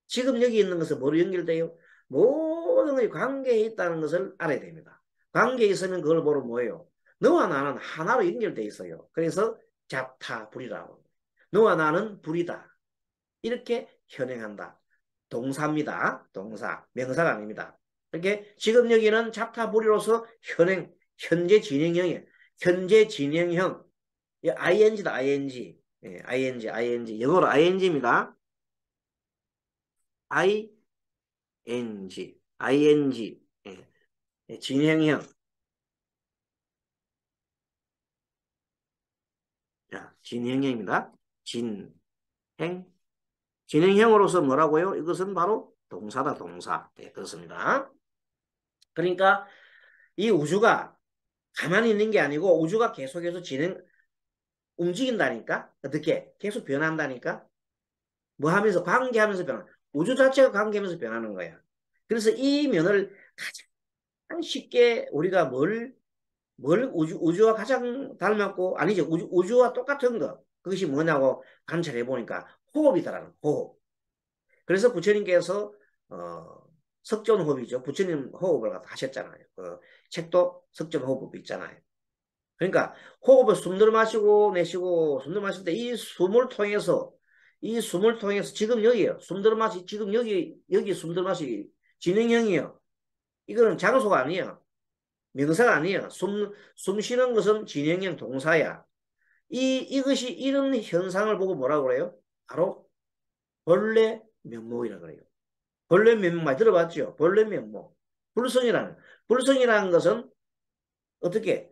지금 여기 있는 것은 뭐로 연결돼요? 모든 것이 관계에 있다는 것을 알아야 됩니다. 관계에 있으면 그걸 보러 뭐예요? 너와 나는 하나로 연결돼 있어요. 그래서 잡타불이라고. 너와 나는 불이다. 이렇게 현행한다. 동사입니다. 동사. 명사가 아닙니다. 이렇게 지금 여기는 잡타불이로서 현재 진행형이에요. 현재 진행형. ing다, ing. 예, ing. 영어로 ing입니다. ing. 예, 진행형. 자, 진행형입니다. 진행. 진행형으로서 뭐라고요? 이것은 바로 동사다, 동사. 네, 그렇습니다. 그러니까 이 우주가 가만히 있는 게 아니고 우주가 계속해서 움직인다니까? 어떻게? 계속 변한다니까? 뭐 하면서, 관계하면서 우주 자체가 관계하면서 변하는 거야. 그래서 이 면을 가장 쉽게 우리가 우주와 가장 닮았고, 아니죠. 우주와 똑같은 거. 그것이 뭐냐고 관찰해 보니까 호흡이더라는 호흡. 그래서 부처님께서, 석전호흡이죠. 부처님 호흡을 하셨잖아요. 그 책도 석전호흡 있잖아요. 그러니까 호흡을 숨 들어 마시고 내쉬고 숨 들어 마실 때 이 숨을 통해서 지금 여기에요. 숨 들어 마시 지금 여기 숨 들어 마시 진행형이에요. 이거는 장소가 아니에요. 명사가 아니에요. 숨 쉬는 것은 진행형 동사야. 이것이 이런 현상을 보고 뭐라고 그래요? 바로 본래 면목이라고 그래요. 본래 면목 많이 들어봤죠? 본래 면목. 불성이라는 것은 어떻게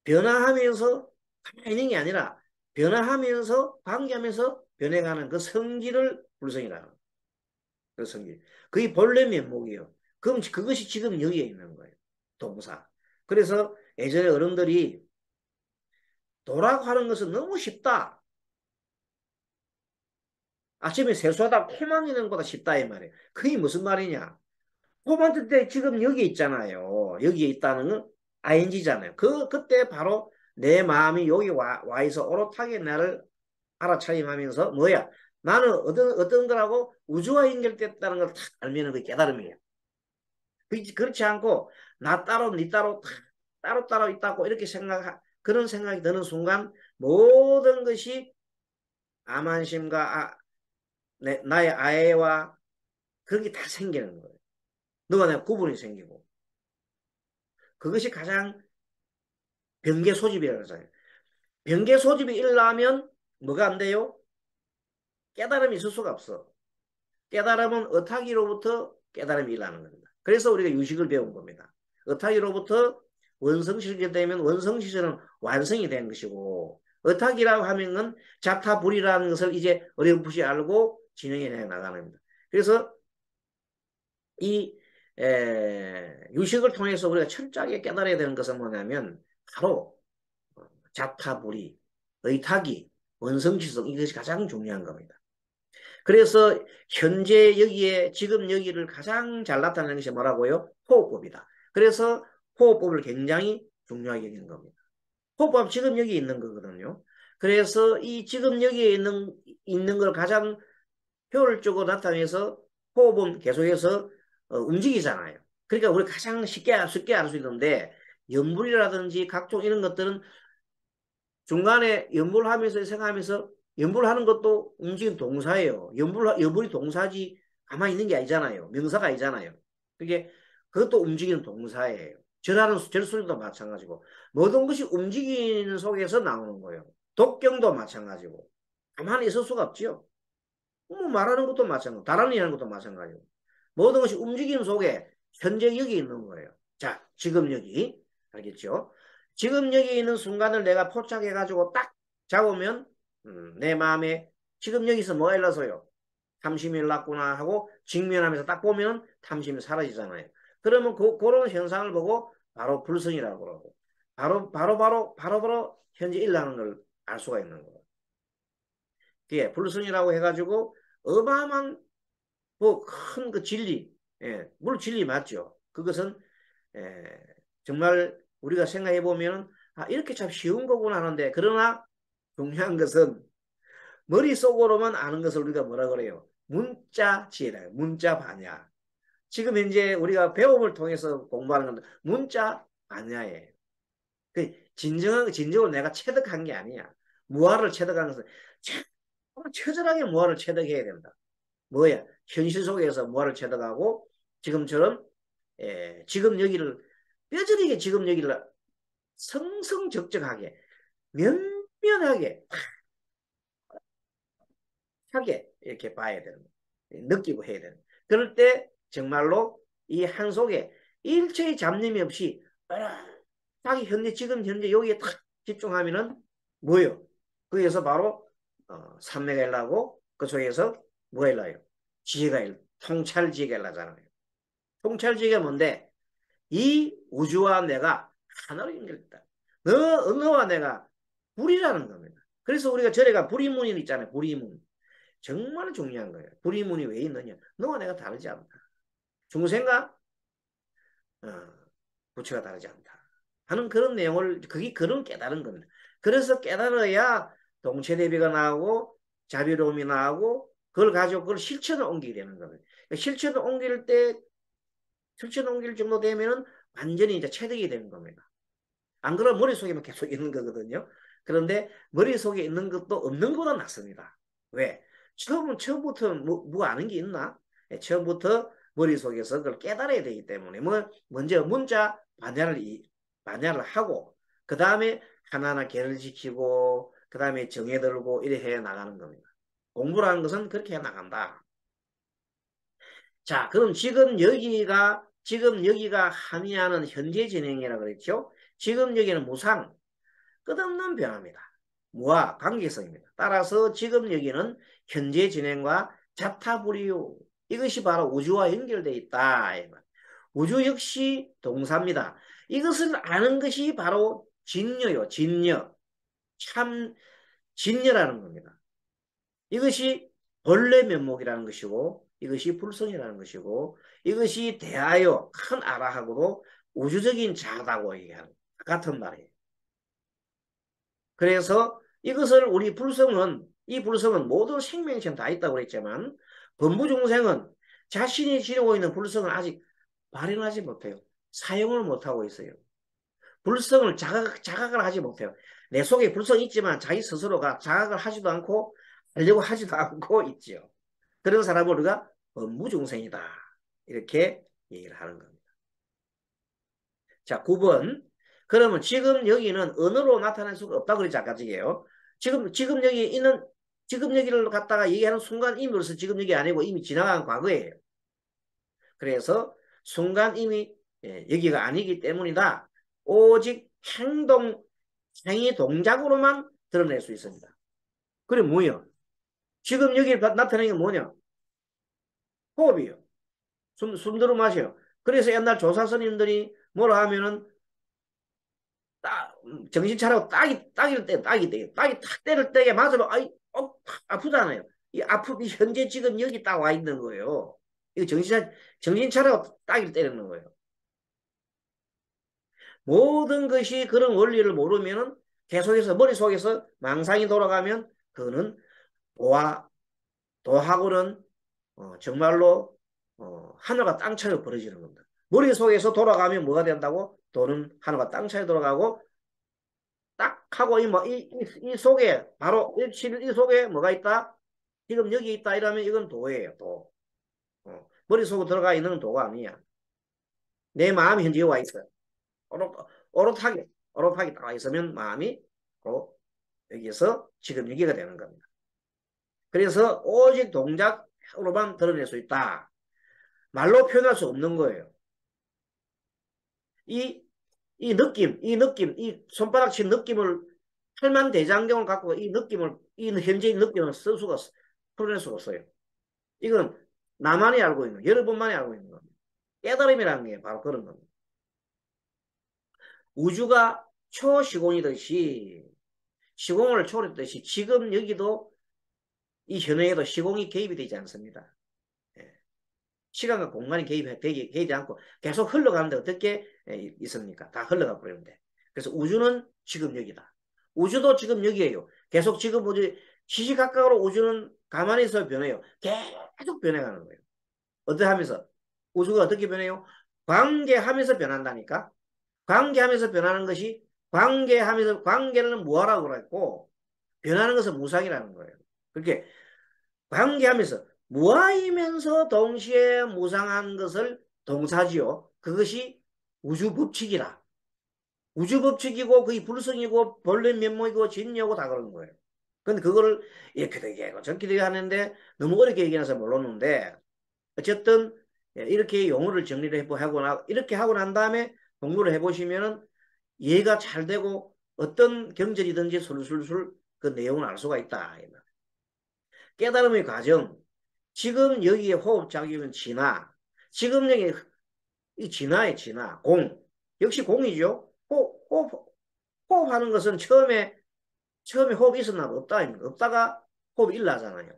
변화하면서 가만히 있는 게 아니라 변화하면서 관계하면서 변해가는 그 성질을 불성이라는 그 성질. 그게 본래 면목이에요. 그럼 그것이 지금 여기에 있는 거예요. 동사. 그래서 예전에 어른들이 도라고 하는 것은 너무 쉽다. 아침에 세수하다 코 만지는 것보다 쉽다 이 말이에요. 그게 무슨 말이냐? 코 만질 때 지금 여기 있잖아요. 여기에 있다는 건 ing잖아요. 그때 바로 내 마음이 여기 와 있어 오롯하게 나를 알아차림하면서 뭐야? 나는 어떤 거라고 우주와 연결됐다는 걸 딱 알면 그 깨달음이에요. 그렇지 않고 나 따로 니 따로 따로 있다고 이렇게 그런 생각이 드는 순간 모든 것이 암한심과 나의 아애와 그런 게 다 생기는 거예요. 너가 내가 구분이 생기고 그것이 가장 병계 소집이라고 하잖아요. 병계 소집이 일어나면 뭐가 안 돼요? 깨달음이 있을 수가 없어. 깨달음은 어타기로부터 깨달음이 일어나는 겁니다. 그래서 우리가 유식을 배운 겁니다. 어타기로부터 원성시설이 되면 원성시설은 완성이 된 것이고 어타기라고 하면은 자타불이라는 것을 이제 어렴풋이 알고 진행해 나가는 겁니다. 그래서 이 유식을 통해서 우리가 철저하게 깨달아야 되는 것은 뭐냐면 바로 자타불이, 의타기, 원성시설 이것이 가장 중요한 겁니다. 그래서 현재 여기에 지금 여기를 가장 잘 나타내는 것이 뭐라고요? 호흡법이다. 그래서 호흡법을 굉장히 중요하게 여기는 겁니다. 호흡법 지금 여기 있는 거거든요. 그래서 이 지금 여기에 있는 걸 가장 효율적으로 나타내서 호흡은 계속해서 움직이잖아요. 그러니까 우리 가장 쉽게 알 수 있는데 연불이라든지 각종 이런 것들은 중간에 연불하면서 생각하면서 연불하는 것도 움직이는 동사예요. 연불이 동사지 가만히 있는 게 아니잖아요. 명사가 아니잖아요. 그게 그것도 움직이는 동사예요. 절하는 절소리도 마찬가지고 모든 것이 움직이는 속에서 나오는 거예요. 독경도 마찬가지고 가만히 있을 수가 없죠. 뭐 말하는 것도 마찬가지고 다란히 하는 것도 마찬가지고 모든 것이 움직임 속에 현재 여기 있는 거예요. 자, 지금 여기 알겠죠? 지금 여기 있는 순간을 내가 포착해가지고 딱 잡으면 내 마음에 지금 여기서 뭐가 일어서요? 탐심이 일어났구나 하고 직면하면서 딱 보면 탐심이 사라지잖아요. 그러면 그런 현상을 보고 바로 불성이라고 그러고 바로 현재 일어나는 걸 알 수가 있는 거예요. 예, 불성이라고 해가지고 어마어마한 뭐 큰 그 진리, 예, 물론 진리 맞죠. 그것은 정말 우리가 생각해 보면 아, 이렇게 참 쉬운 거구나 하는데 그러나 중요한 것은 머릿속으로만 아는 것을 우리가 뭐라 그래요? 문자 지혜다. 문자 반야. 지금 현재 우리가 배움을 통해서 공부하는 건 문자 반야예요. 그 진정으로 내가 체득한 게 아니야. 무아를 체득한 것은 처절하게 무아를 체득해야 된다. 뭐야? 현실 속에서 무아를 체득하고 지금처럼 지금 여기를 뼈저리게 지금 여기를 성성적적하게 면면하게 하게 이렇게 봐야 되는 거예요. 느끼고 해야 되는 거예요. 그럴 때 정말로 이 한 속에 일체의 잡념이 없이 자기 현재 지금 현재 여기에 딱 집중하면은 뭐예요? 거기에서 바로 삼매가 일나고 그 속에서 뭐가 일나요? 지혜가 통찰지혜가 일나잖아요. 통찰지혜가 뭔데? 이 우주와 내가 하나로 연결됐다. 너와 내가 불이라는 겁니다. 그래서 우리가 절에가 불이문이 있잖아요. 불이문. 정말 중요한 거예요. 불이문이 왜 있느냐? 너와 내가 다르지 않다. 중생과 어, 부처가 다르지 않다. 하는 그런 내용을 그게 그런 깨달은 겁니다. 그래서 깨달아야 동체대비가 나오고 자비로움이 나오고 그걸 가지고 그걸 실천을 옮기게 되는 겁니다. 실천을 옮길 때 실천 옮길 정도 되면은 완전히 이제 체득이 되는 겁니다. 안 그러면 머릿속에만 계속 있는 거거든요. 그런데 머릿속에 있는 것도 없는 것보다 낫습니다. 왜? 처음부터 뭐 아는 게 있나? 처음부터 머릿속에서 그걸 깨달아야 되기 때문에 먼저 문자 반야를 하고 그 다음에 하나하나 개를 지키고 그 다음에 정해 들고 이래 해 나가는 겁니다. 공부라는 것은 그렇게 해 나간다. 자, 그럼 지금 여기가 함의하는 현재 진행이라고 그랬죠? 지금 여기는 무상, 끝없는 변화입니다. 무와 관계성입니다. 따라서 지금 여기는 현재 진행과 자타불이요. 이것이 바로 우주와 연결되어 있다. 우주 역시 동사입니다. 이것을 아는 것이 바로 진여요. 진여. 참 진여라는 겁니다. 이것이 본래 면목이라는 것이고 이것이 불성이라는 것이고 이것이 대하여 큰 아라하고도 우주적인 자다고 얘기하는 같은 말이에요. 그래서 이것을 이 불성은 모든 생명체는 다 있다고 그랬지만 범부중생은 자신이 지니고 있는 불성을 아직 발현하지 못해요. 사용을 못하고 있어요. 불성을 자각을 하지 못해요. 내 속에 불성이 있지만 자기 스스로가 자각을 하지도 않고 하려고 하지도 않고 있죠. 그런 사람을 우리가 범부중생이다. 이렇게 얘기를 하는 겁니다. 자, 9번. 그러면 지금 여기는 언어로 나타낼 수가 없다고 그랬지, 아까 지게요. 지금 여기를 갖다가 얘기하는 순간 임으로서 지금 여기 아니고 이미 지나간 과거예요. 그래서 순간 이미 여기가 아니기 때문이다. 오직 행위 동작으로만 드러낼 수 있습니다. 그래, 뭐예요? 지금 여기 나타내는 게 뭐냐? 호흡이요. 숨 들어 마셔요. 그래서 옛날 조사 스님들이 뭐라 하면은 정신 차리고 딱이 탁 때릴 때에 맞으면 아프잖아요. 이 아픔이 현재 지금 여기 딱 와 있는 거예요. 이거 정신 차리고 딱이 때리는 거예요. 모든 것이 그런 원리를 모르면은 계속해서 머릿속에서 망상이 돌아가면 그거는 도하고는 정말로 하늘과 땅 차이로 벌어지는 겁니다. 머릿속에서 돌아가면 뭐가 된다고? 도는 하늘과 땅 차이로 돌아가고 딱 하고 이 속에 바로 이 속에 뭐가 있다? 지금 여기 있다 이러면 이건 도예요. 도. 머릿속으로 들어가 있는 도가 아니야. 내 마음이 현재 와 있어. 오롯하게, 오롯하게 나와 있으면 마음이 여기서 지금 여기가 되는 겁니다. 그래서 오직 동작으로만 드러낼 수 있다. 말로 표현할 수 없는 거예요. 이 느낌, 이 손바닥 친 느낌을 팔만대장경을 갖고 이 느낌을, 이 현재의 느낌을 풀어낼 수가 없어요. 이건 나만이 알고 있는, 여러분만이 알고 있는 겁니다. 깨달음이라는 게 바로 그런 겁니다. 우주가 초시공이듯이, 시공을 초월했듯이 지금 여기도 이 현행에도 시공이 개입이 되지 않습니다. 시간과 공간이 개입되지 않고 계속 흘러가는데 어떻게 있습니까? 다 흘러가 버리는데. 그래서 우주는 지금 여기다. 우주도 지금 여기에요. 계속 지금 시시각각으로 우주는 가만히 있어 변해요. 계속 변해가는 거예요. 어떻게 하면서? 우주가 어떻게 변해요? 관계하면서 변한다니까. 관계하면서 변하는 것이 관계를 뭐하라고 그랬고 변하는 것은 무상이라는 거예요. 그렇게 관계하면서 무아이면서 동시에 무상한 것을 동사지요. 그것이 우주법칙이라. 우주법칙이고 그게 불성이고 본래 면목이고 진리고 다 그런 거예요. 근데 그거를 이렇게도 얘기하고 저렇게도 하는데 너무 어렵게 얘기해서 몰랐는데 어쨌든 이렇게 용어를 정리를 이렇게 하고 난 다음에 공부를 해보시면은 이해가 잘 되고 어떤 경전이든지 술술술 그 내용을 알 수가 있다. 깨달음의 과정. 지금 여기에 호흡작용은 진화. 지금 여기 이 진화의 진화. 공. 역시 공이죠. 호흡하는 것은 처음에 호흡이 있었나 없다. 없다가 호흡이 일어나잖아요.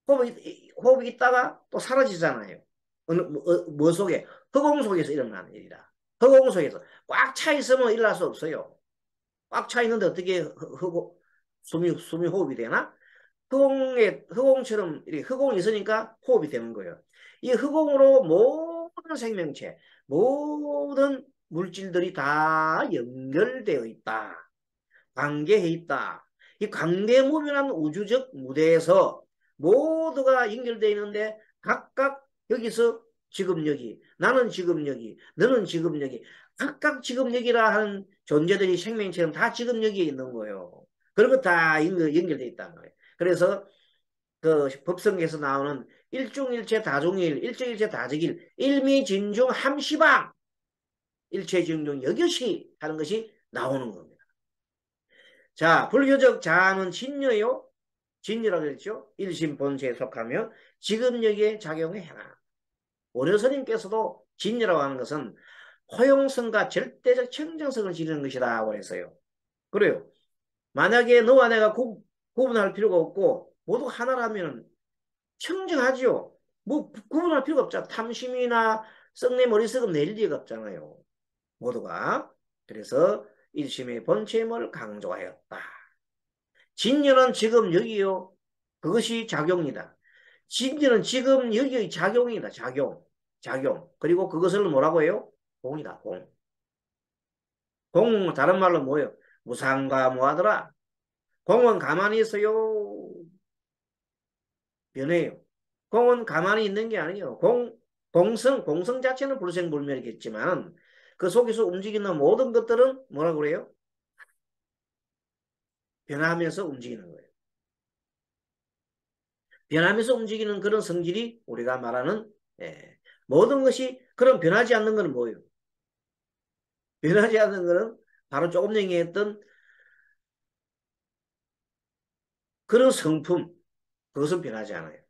호흡이 있다가 또 사라지잖아요. 뭐 속에? 허공 속에서 일어나는 일이라. 허공 속에서. 꽉 차 있으면 일어날 수 없어요. 꽉 차 있는데 어떻게 숨이 호흡이 되나? 허공처럼 허공이 있으니까 호흡이 되는 거예요. 이 허공으로 모든 생명체, 모든 물질들이 다 연결되어 있다. 관계해 있다. 이 관계무변한 우주적 무대에서 모두가 연결되어 있는데 각각 여기서 지금 여기, 나는 지금 여기, 너는 지금 여기, 각각 지금 여기라 하는 존재들이 생명체는 다 지금 여기에 있는 거예요. 그런 거 다 연결되어 있다는 거예요. 그래서 그 법성에서 나오는 일중일체 다중일, 일체일체 다적일, 일미진중 함시방, 일체진중 여교시 하는 것이 나오는 겁니다. 자, 불교적 자아는 진여요. 진여라고 했죠. 일심본체에 속하며 지금 여기에 작용해라. 오려스님께서도 진여라고 하는 것은 허용성과 절대적 청정성을 지니는 것이다. 그랬어요. 그래요. 만약에 너와 내가 구분할 필요가 없고 모두 하나라면 청정하지요. 뭐 구분할 필요가 없잖아. 탐심이나 썩내 머리썩음 낼 리가 없잖아요. 모두가. 그래서 일심의 본체임을 강조하였다. 진리는 지금 여기요. 그것이 작용이다. 진리는 지금 여기의 작용이다. 작용. 그리고 그것을 뭐라고 해요? 공이다. 공. 공 다른 말로 뭐예요? 무상과 뭐하더라? 공은 가만히 있어요. 변해요. 공은 가만히 있는 게 아니에요. 공성 자체는 불생불멸이겠지만 그 속에서 움직이는 모든 것들은 뭐라고 그래요? 변하면서 움직이는 거예요. 변하면서 움직이는 그런 성질이 우리가 말하는 모든 것이 그럼 변하지 않는 것은 뭐예요? 변하지 않는 것은 바로 조금 전에 했던 그런 성품 그것은 변하지 않아요.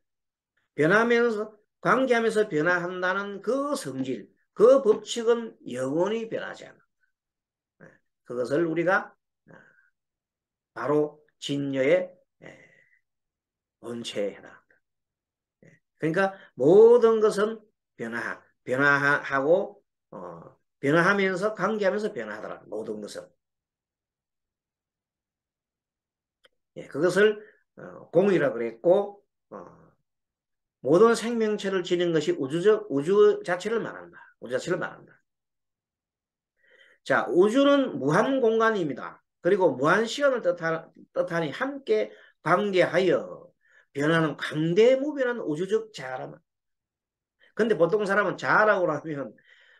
변하면서 관계하면서 변화한다는 그 성질 그 법칙은 영원히 변하지 않아. 그것을 우리가 바로 진여의 본체에 해당합니다. 그러니까 모든 것은 변화하고 변화하면서 관계하면서 변화하더라. 모든 것은. 그것을 공이라 그랬고 모든 생명체를 지닌 것이 우주 자체를 말한다. 우주 자체를 말한다. 자, 우주는 무한 공간입니다. 그리고 무한 시간을 뜻하니 함께 관계하여 변하는 광대무변한 우주적 자아라. 근데 보통 사람은 자아라고 하면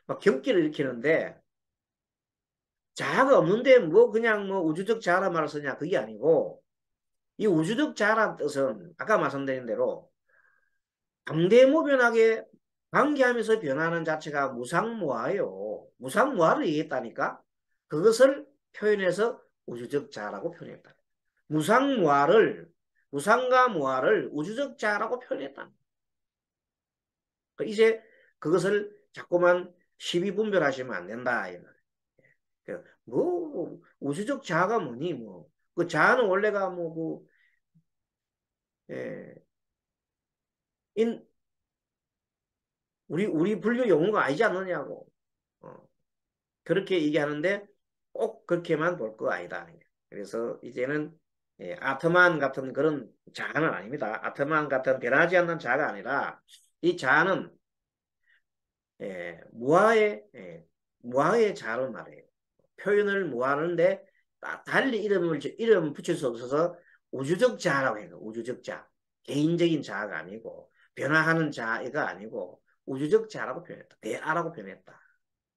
막 경기를 일으키는데 자아가 없는데 뭐 그냥 뭐 우주적 자아라 말을 쓰냐 그게 아니고 이 우주적 자아란 뜻은 아까 말씀드린 대로 감대무변하게 관계하면서 변하는 자체가 무상무화예요. 무상무화를 얘기했다니까. 그것을 표현해서 우주적 자아라고 표현했다. 무상무화를 무상과 무화를 우주적 자아라고 표현했다. 이제 그것을 자꾸만 시비분별하시면 안 된다. 뭐 우주적 자아가 뭐니 뭐. 그 자아는 원래가 뭐 그, 인, 우리 불교 용어가 아니지 않느냐고. 어, 그렇게 얘기하는데 꼭 그렇게만 볼 거 아니다. 그래서 이제는 아트만 같은 그런 자아는 아닙니다. 아트만 같은 변하지 않는 자아가 아니라 이 자아는 무아의 자아를 말해요. 표현을 무아하는데 달리 이름 붙일 수 없어서 우주적 자아라고 해요. 우주적 자아. 개인적인 자아가 아니고 변화하는 자아가 아니고 우주적 자아라고 표현했다. 대아라고 표현했다.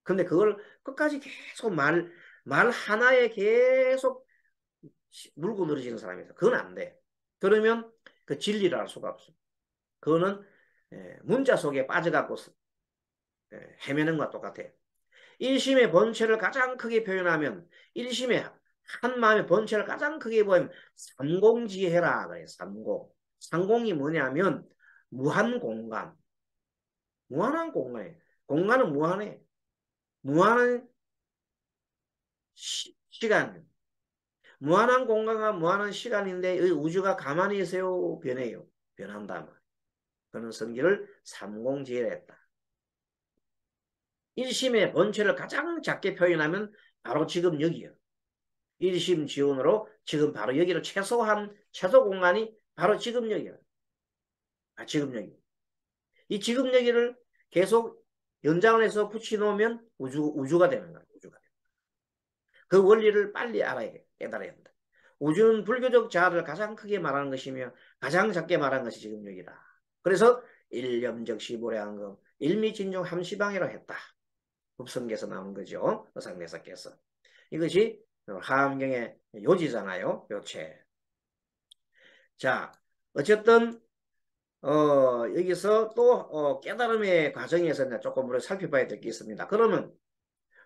근데 그걸 끝까지 계속 말 하나에 계속 물고 늘어지는 사람이 있어. 그건 안 돼. 그러면 그 진리를 알 수가 없어. 그거는 문자 속에 빠져갖고 헤매는 것과 똑같아. 일심의 본체를 가장 크게 표현하면 일심의 한 마음의 본체를 가장 크게 보면 삼공지해라 그래. 삼공. 삼공이 뭐냐면 무한 공간. 무한한 공간에. 공간은 무한해. 무한한 시간. 무한한 공간과 무한한 시간인데 우주가 가만히 있어요? 변해요? 변한다. 그는 성질을 삼공지혜라 했다. 일심의 본체를 가장 작게 표현하면 바로 지금 여기요. 일심 지원으로 지금 바로 여기를 최소 공간이 바로 지금 여기요. 지금 여기. 이 지금 여기를 계속 연장을 해서 붙여놓으면 우주가 되는 거야. 우주가. 그 원리를 빨리 깨달아야 한다. 우주는 불교적 자아를 가장 크게 말하는 것이며 가장 작게 말하는 것이 지금 여기다. 그래서 일념적시 보량금 일미진종 함시방이라고 했다. 법성계에서 나온 거죠. 어상대사께서. 이것이 하암경의 요지잖아요. 요체. 자, 어쨌든 여기서 또 깨달음의 과정에서 조금 우리 살펴봐야 될 게 있습니다. 그러면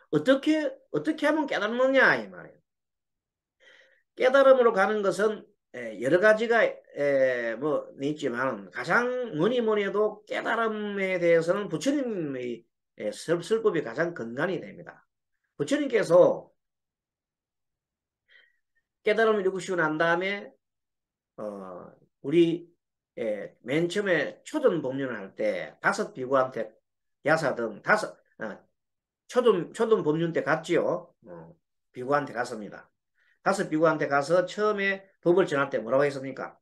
어떻게 하면 깨닫느냐 이 말이에요. 깨달음으로 가는 것은 여러 가지가 뭐 있지만 가장 뭐니 해도 깨달음에 대해서는 부처님의 설법이 가장 근간이 됩니다. 부처님께서 깨달음을 이루시고 난 다음에 우리 맨 처음에 초전 법륜을 할 때 다섯 비구한테 야사등 초전 법륜 때 갔지요. 비구한테 갔습니다. 다섯 비구한테 가서 처음에 법을 전할 때 뭐라고 했습니까?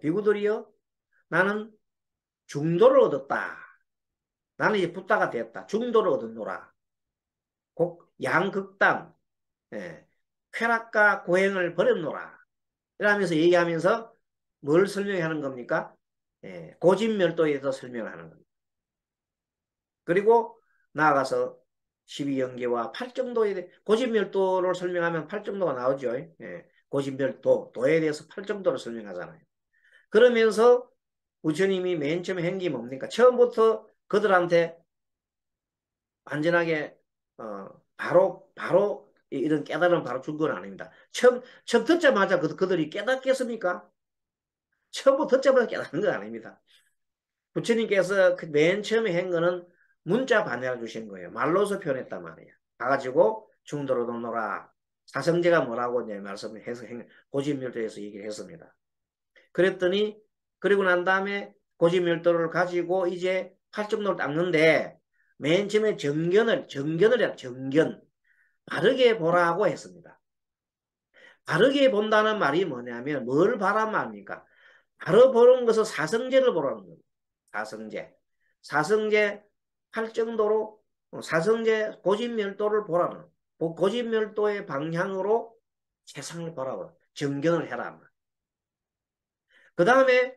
비구들이요. 나는 중도를 얻었다. 나는 이제 붓다가 됐다. 중도를 얻었노라. 양극단, 쾌락과 고행을 버렸노라. 이러면서 얘기하면서 뭘 설명하는 겁니까? 고진멸도에 대해서 설명을 하는 겁니다. 그리고 나아가서 12연계와 팔정도에 대해 고진멸도를 설명하면 팔정도가 나오죠. 고진멸도, 도에 대해서 팔정도를 설명하잖아요. 그러면서 부처님이 맨 처음에 한 게 뭡니까? 처음부터 그들한테 완전하게 바로 이런 깨달음 바로 준 건 아닙니다. 처음 듣자마자 그들이 깨닫겠습니까? 처음부터 듣자마자 깨닫는 건 아닙니다. 부처님께서 맨 처음에 한 거는 문자 반해를 주신 거예요. 말로서 표현했단 말이에요. 가가지고 중도로 놓노라. 사성제가 뭐라고 이제 말씀해서 고진멸도에서 얘기를 했습니다. 그랬더니 그리고 난 다음에 고진멸도를 가지고 이제 팔정도를 닦는데 맨 처음에 정견 바르게 보라고 했습니다. 바르게 본다는 말이 뭐냐면 뭘 바란 말입니까? 바로 보는 것은 사성제를 보라는 겁니다. 사성제 팔정도로 사성제 고진멸도를 보라는 고진멸도의 방향으로 세상을 보라고 정견을 해라. 그 다음에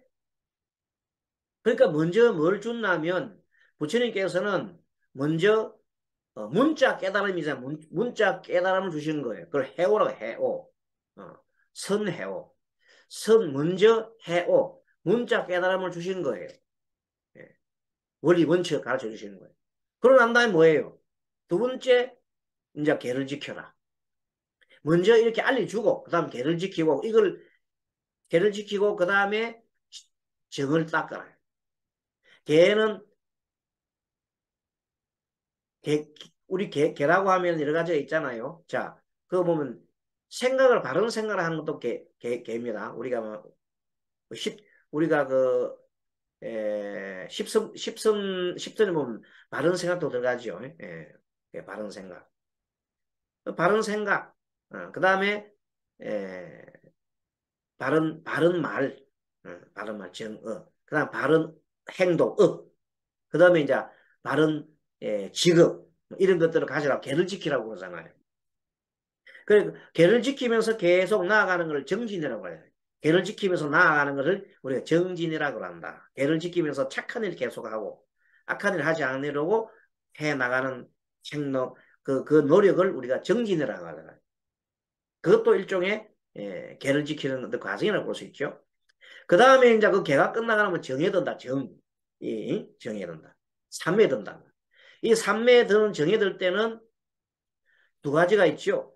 그러니까 먼저 뭘 줬냐면 부처님께서는 먼저 문자 깨달음이잖아. 문자 깨달음을 주시는 거예요. 그걸 해오라고 해오. 어, 선해오. 선 먼저 해오. 문자 깨달음을 주시는 거예요. 예. 원리 원칙을 가르쳐 주시는 거예요. 그러고 난 다음에 뭐예요? 두 번째 이제 계를 지켜라. 먼저 이렇게 알려주고 그다음 계를 지키고 이걸 계를 지키고 그다음에 정을 닦아라. 계는 개, 우리 개라고 하면 여러 가지가 있잖아요. 자, 그거 보면 생각을 바른 생각을 하는 것도 개입니다. 우리가 뭐 우리가 그 십선에 보면 바른 생각도 들어가죠. 예, 바른 생각. 바른 생각. 그 다음에 바른 말. 바른 말, 정어. 그 다음 바른 행동, 그 다음에 이제 바른 직업. 이런 것들을 가지라고 개를 지키라고 그러잖아요. 그래, 개를 지키면서 계속 나아가는 것을 정진이라고 해요. 개를 지키면서 나아가는 것을 우리가 정진이라고 한다. 개를 지키면서 착한 일 계속하고 악한 일 하지 않으려고 해 나가는 행동, 그 노력을 우리가 정진이라고 하잖아요. 그것도 일종의 개를 지키는 과정이라고 볼 수 있죠. 그 다음에 이제 그 개가 끝나가면 정에 든다. 정에 든다. 삼매에 든다. 이 삼매에 드는 정에 들 때는 두 가지가 있죠.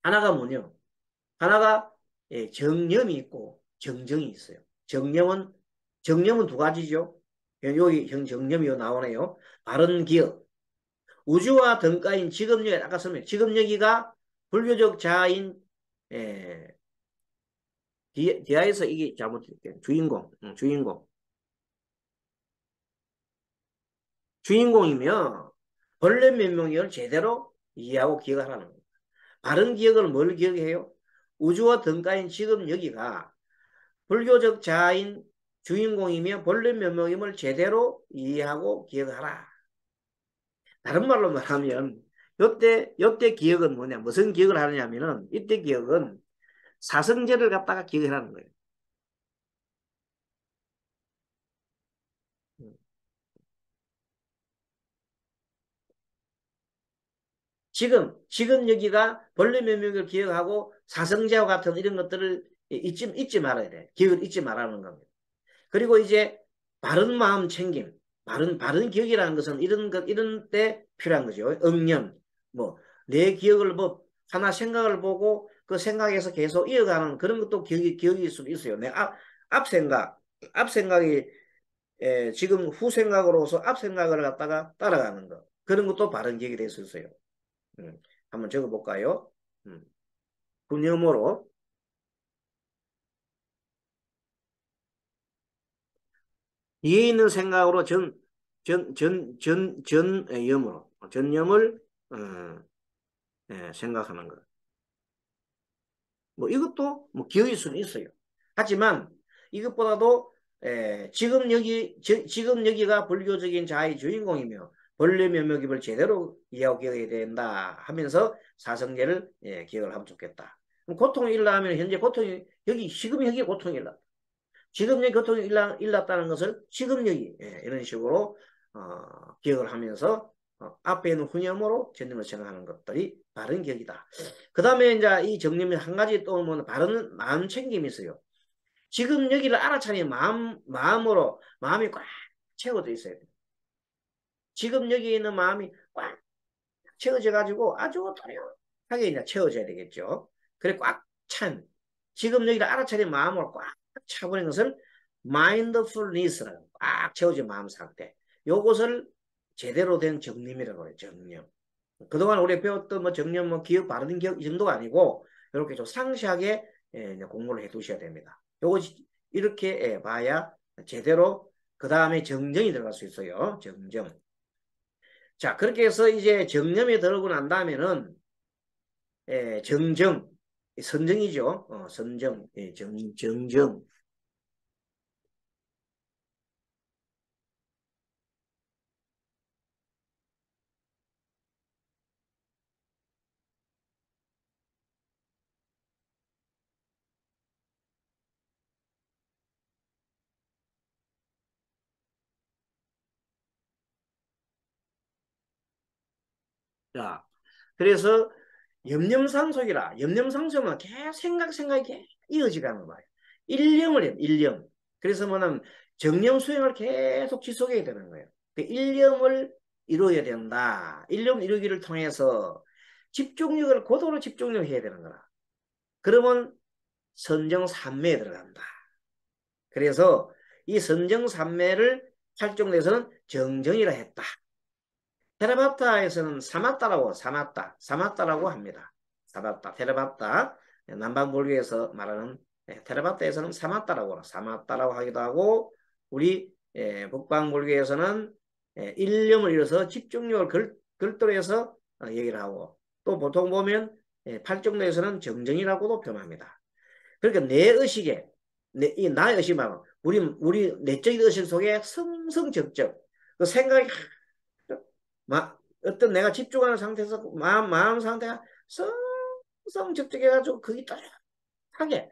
하나가 뭐냐? 하나가 정념이 있고 정정이 있어요. 정념은 두 가지죠. 여기 정념이 나오네요. 바른 기억. 우주와 등가인 지금여기 아까 설명. 지금여기가 불교적 자아인 디아에서 이게 잘못됐대요. 주인공. 주인공이면 본래 면목을 제대로 이해하고 기억하라는 거예요. 바른 기억을 뭘 기억해요? 우주와 등가인 지금 여기가 불교적 자아인 주인공이며 본래 면목임을 제대로 이해하고 기억하라. 다른 말로 말하면 요때 기억은 뭐냐? 무슨 기억을 하느냐면은 이때 기억은 사성제를 갖다가 기억하라는 거예요. 지금 여기가 본래 면목을 기억하고 사성제와 같은 이런 것들을 잊지 말아야 돼. 기억을 잊지 말라는 겁니다. 그리고 이제 바른 마음 챙김, 바른 기억이라는 것은 이런 때 필요한 거죠. 응념, 뭐, 내 기억을 뭐, 하나 생각을 보고 그 생각에서 계속 이어가는 그런 것도 기억일 수 있어요. 내 앞 생각이, 지금 후 생각으로서 앞 생각을 갖다가 따라가는 거. 그런 것도 바른 기억이 될 수 있어요. 음, 한번 적어볼까요? 음, 분념으로 뒤에 있는 생각으로 전염으로, 전염을, 생각하는 것. 뭐 이것도 뭐 기억일 수는 있어요. 하지만 이것보다도, 지금 여기가 불교적인 자의 주인공이며 본래 면목입을 제대로 이해하고 기억해야 된다 하면서 사성제를 기억을 하면 좋겠다. 그럼 고통이 일라 하면 현재 고통이, 지금 여기 고통이 일라. 지금 여기 고통이 일났다는 것을 지금 여기, 이런 식으로 기억을 하면서 앞에 있는 후념으로 전념을 생각하는 것들이 바른 기억이다. 그 다음에 이제 이 정념이 한 가지 또 뭐 바른 마음 챙김이 있어요. 지금 여기를 알아차리는 마음으로 마음이 꽉 채워져 있어야 돼요. 지금 여기 있는 마음이 꽉 채워져 가지고 아주 또렷하게 이제 채워져야 되겠죠. 그래 꽉 찬 지금 여기를 알아차린 마음으로 꽉 차버린 것을 mindfulness라고 꽉 채워진 마음 상태. 요것을 제대로 된 정념이라고 해요. 정념. 그동안 우리 배웠던 뭐 정념, 뭐 기억, 바른 기억 이 정도가 아니고 이렇게 좀 상세하게 공부를 해 두셔야 됩니다. 요거 이렇게 봐야 제대로 그 다음에 정정이 들어갈 수 있어요. 정정. 자, 그렇게 해서 이제 정념에 들어오고 난 다음에는 정정, 선정이죠. 선정, 정정. 자, 그래서 염념상속이라. 염념상속은 계속 생각이 계속 이어지가는 거예요. 일념을 해요. 일념. 그래서 뭐냐면 정념 수행을 계속 지속해야 되는 거예요. 그 일념을 이루어야 된다. 일념 이루기를 통해서 집중력을 고도로 집중력 해야 되는 거라. 그러면 선정삼매에 들어간다. 그래서 이 선정삼매를 활종에서는 정정이라 했다. 테라바타에서는 사마따라고 합니다. 사마따, 테라바타. 남방불교에서 말하는 테라바타에서는 사마따라고 하기도 하고, 우리 북방불교에서는 일념을 이뤄서 집중력을 별도로 해서 얘기를 하고, 또 보통 보면 팔정도에서는 정정이라고도 표현합니다. 그러니까 내 의식에, 이 나의 의식 말고 우리 내적인 의식 속에 성성적적 그 생각이 어떤 내가 집중하는 상태에서 마음 상태가 성성적적해가지고 그게 따뜻하게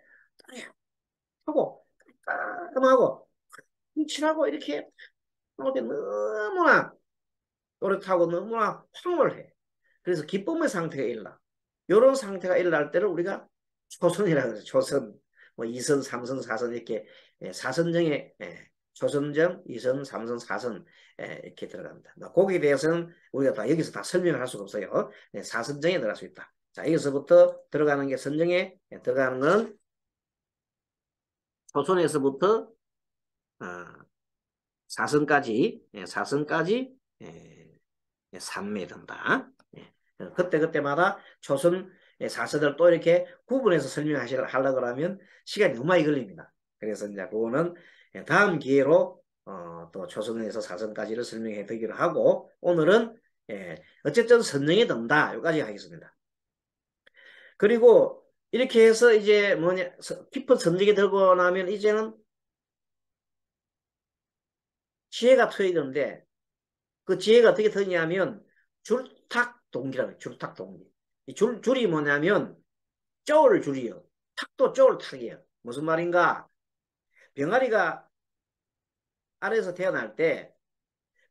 하고 깔끔하고 훔칠하고 이렇게 너무나 또렷하고 너무나 황홀해. 그래서 기쁨의 상태가 일어나. 이런 상태가 일어날 때를 우리가 초선이라고 해서 초선, 뭐 2선, 3선, 4선 이렇게 사선정에 초선정, 2선, 3선, 4선 이렇게 들어갑니다. 거기에 대해서는 우리가 다 여기서 다 설명을 할 수가 없어요. 사선정에 들어갈 수 있다. 자, 여기서부터 들어가는 게 선정에 들어가는 건 초선에서부터 사선까지 삼매 든다. 그때마다 초선 사선을 또 이렇게 구분해서 설명하려고 그러면 시간이 너무 많이 걸립니다. 그래서 이제 그거는 다음 기회로 또 초선에서 사선까지를 설명해 드리기로 하고, 오늘은 어쨌든 선정이 든다 여기까지 하겠습니다. 그리고 이렇게 해서 이제 뭐냐 깊은 선정이 들고 나면 이제는 지혜가 트이는데, 그 지혜가 어떻게 트냐면 줄탁동기라고 해요. 줄탁동기. 이 줄이 뭐냐면 쪼을 줄이요. 탁도 쪼을 탁이에요. 무슨 말인가? 병아리가 알에서 태어날 때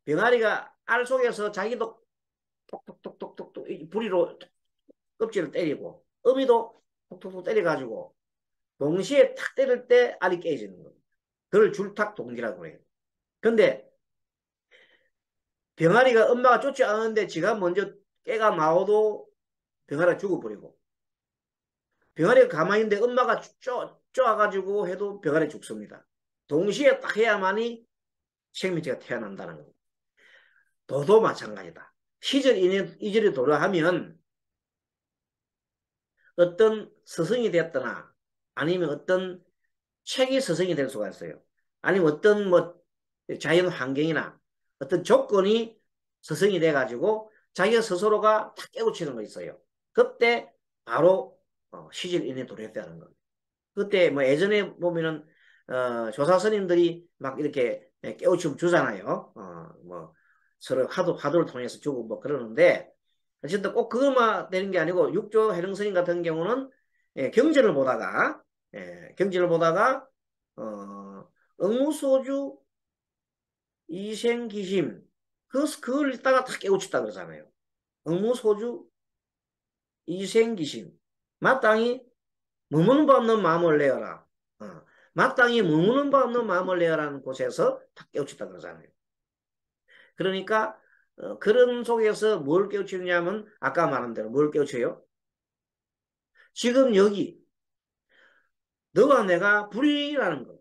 병아리가 알 속에서 자기도 톡톡톡톡톡톡 부리로 껍질을 때리고 어미도 톡톡톡 때려가지고 동시에 탁 때릴 때 알이 깨지는 겁니다. 그걸 줄탁동기라고 해요. 근데 병아리가 엄마가 쫓지 않았는데 지가 먼저 깨가 나오도 병아리가 죽어버리고, 병아리가 가만히 있는데 엄마가 쪼아가지고 해도 병아리 죽습니다. 동시에 딱 해야만이 생명체가 태어난다는 겁니다. 도도 마찬가지다. 시절 이절이 도래하면 어떤 스승이 됐거나 아니면 어떤 책이 스승이 될 수가 있어요. 아니면 어떤 뭐 자연 환경이나 어떤 조건이 스승이 돼가지고 자기가 스스로가 탁 깨우치는 거 있어요. 그때 바로 시절 인해 도래했다는 겁니다. 그때 뭐 예전에 보면은 조사 스님들이 막 이렇게 깨우침 주잖아요. 뭐 서로 화두를 통해서 주고 뭐 그러는데, 어쨌든 꼭 그것만 되는 게 아니고 육조 해령 스님 같은 경우는 경전을 보다가 응무소주 이생기심 그걸 읽다가 다 깨우쳤다 그러잖아요. 응무소주 이생기심 마땅히 머무는 바 없는 마음을 내어라. 마땅히 머무는 바 없는 마음을 내어라는 곳에서 다 깨우쳤다 그러잖아요. 그러니까 그런 속에서 뭘 깨우치느냐면 아까 말한 대로 뭘 깨우쳐요? 지금 여기 너와 내가 불이라는 거.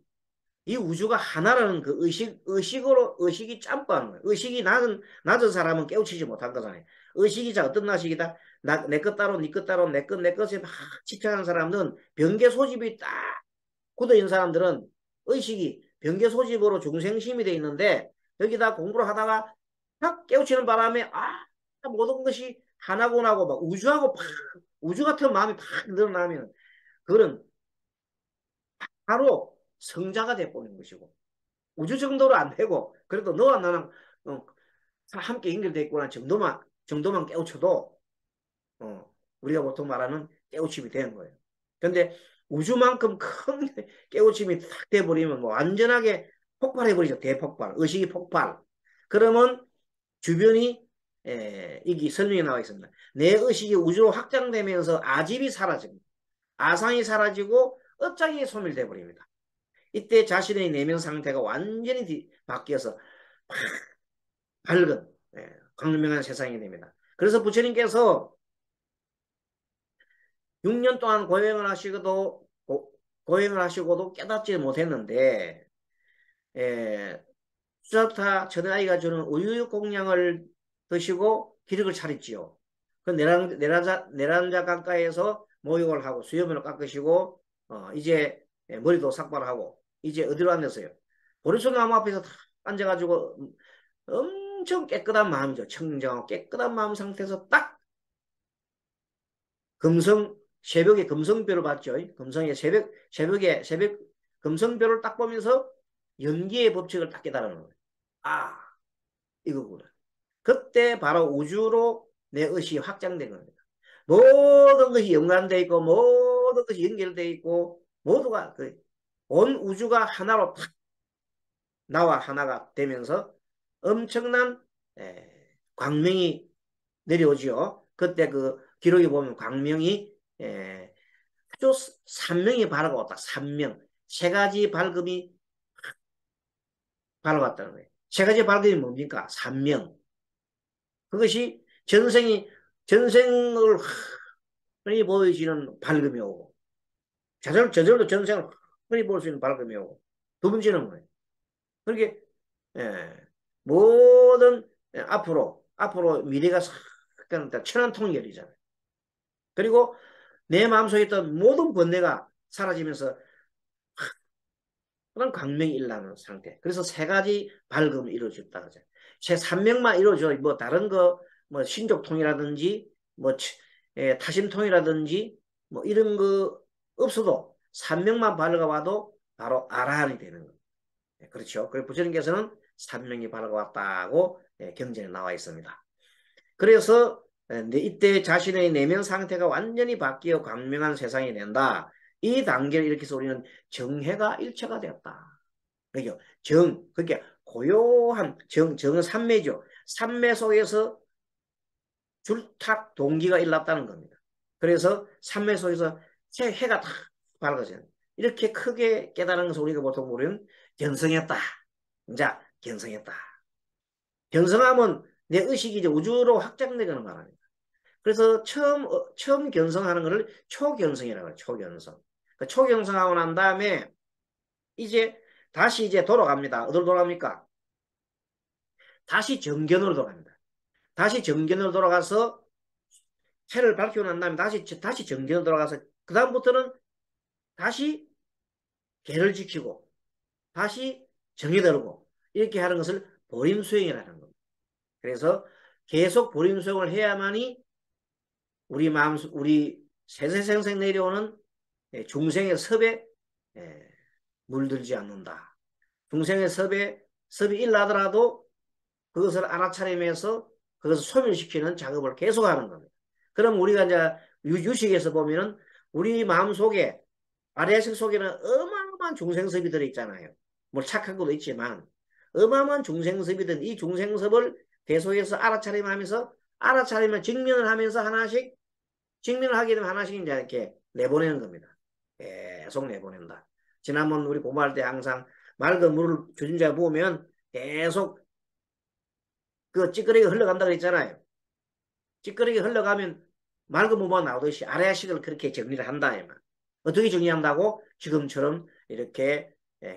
이 우주가 하나라는 그 의식이 짬바는 거예요. 의식이 낮은 사람은 깨우치지 못한 거잖아요. 의식이 자 어떤 나식이다? 내 것 따로, 네 것 따로, 내 것에 막 집착하는 사람들은 변계 소집이 딱 굳어있는 사람들은 의식이 변계 소집으로 중생심이 돼 있는데, 여기다 공부를 하다가 딱 깨우치는 바람에 모든 것이 하나구나고 막 우주 같은 마음이 팍 늘어나면 그런 바로 성자가 돼버리는 것이고, 우주 정도로 안 되고 그래도 너와 나랑 함께 연결돼 있구나 정도만 깨우쳐도 우리가 보통 말하는 깨우침이 되는 거예요. 근데 우주만큼 큰 깨우침이 탁 돼버리면 뭐 완전하게 폭발해버리죠. 대폭발, 의식이 폭발. 그러면 주변이 이게 설명이 나와 있습니다. 내 의식이 우주로 확장되면서 아집이 사라집니다. 아상이 사라지고 업장이 소멸돼 버립니다. 이때 자신의 내면 상태가 완전히 바뀌어서 밝은 광명한 세상이 됩니다. 그래서 부처님께서 6년 동안 고행을 하시고도 깨닫지 못했는데 수자타 전아이가 주는 우유 공양을 드시고 기력을 차렸지요. 그 내란자 강가에서 모욕을 하고 수염을 깎으시고 이제 머리도 삭발하고 이제 어디로 앉았어요? 보리수 나무 앞에서 다 앉아가지고 엄청 깨끗한 마음이죠. 청정하고 깨끗한 마음 상태에서 딱 새벽에 금성별을 봤죠. 금성의 새벽에 금성별을 딱 보면서 연기의 법칙을 딱 깨달은 거예요. 아, 이거구나. 그때 바로 우주로 내 의식이 확장된 겁니다. 모든 것이 연관되어 있고 모든 것이 연결되어 있고 모두가 온 우주가 하나로 탁 나와 하나가 되면서 엄청난 광명이 내려오죠. 그때 그 기록에 보면 광명이 아주 산명이 바라고 딱 산명 세 가지 밝음이 바라왔다는 거예요. 세 가지 밝음이 뭡니까? 산명. 그것이 전생을 흔히 보여지는 밝음이 오고 저절로 전생을 흔히 볼 수 있는 밝음이 오고 두 번째는 뭐예요? 그렇게 모든 앞으로 미래가 천안 통렬이잖아요. 그리고 내 마음속에 있던 모든 번뇌가 사라지면서 그런 강명이 일어나는 상태. 그래서 세 가지 밝음을 이루어졌다 그러죠. 제 산명만 이루어져 뭐 다른 거 뭐 신족통이라든지 뭐 타심통이라든지 뭐 이런 거 없어도 산명만 밝아와도 바로 아라한이 되는 거예요. 그렇죠. 그리고 부처님께서는 산명이 밝아왔다고 경전에 나와 있습니다. 그래서 이때 자신의 내면 상태가 완전히 바뀌어 광명한 세상이 된다. 이 단계를 이렇게 해서 우리는 정해가 일체가 되었다. 그죠? 그게 고요한 정은 삼매죠. 삼매 속에서 줄탁 동기가 일어났다는 겁니다. 그래서 삼매 속에서 해가 탁 밝아져요. 이렇게 크게 깨달은 것을 우리가 보통 우리는 견성했다. 자, 견성했다. 견성하면 내 의식이 이제 우주로 확장되는 말입니다. 그래서 처음 견성하는 것을 초견성이라고 해요. 초견성. 그 초견성하고 난 다음에 다시 이제 돌아갑니다. 어디로 돌아갑니까? 다시 정견으로 돌아갑니다. 다시 정견으로 돌아가서 해를 밝히고 난 다음에 다시 정견으로 돌아가서 그 다음부터는 다시 계를 지키고 다시 정에 들고 이렇게 하는 것을 보림수행이라는 겁니다. 그래서 계속 보림수행을 해야만이 우리 세세생생 내려오는 중생의 섭에 물들지 않는다. 중생의 섭이 일나더라도 그것을 알아차리면서 그것을 소멸시키는 작업을 계속하는 겁니다. 그럼 우리가 이제 유식에서 보면은 우리 마음속에 아래식 속에는 어마어마한 중생섭이 들어있잖아요. 뭐 착한 것도 있지만 어마어마한 중생섭이 든 이 중생섭을 계속해서 알아차리면 직면을 하면서 하나씩 직면을 하게 되면 하나씩 이제 이렇게 내보내는 겁니다. 계속 내보낸다. 지난번 우리 공부할 때 항상 맑은 물을 주진자가 부으면 계속 그 찌꺼기가 흘러간다고 그랬잖아요. 찌꺼기가 흘러가면 맑은 물만 나오듯이 아래식을 그렇게 정리를 한다. 어떻게 정리한다고? 지금처럼 이렇게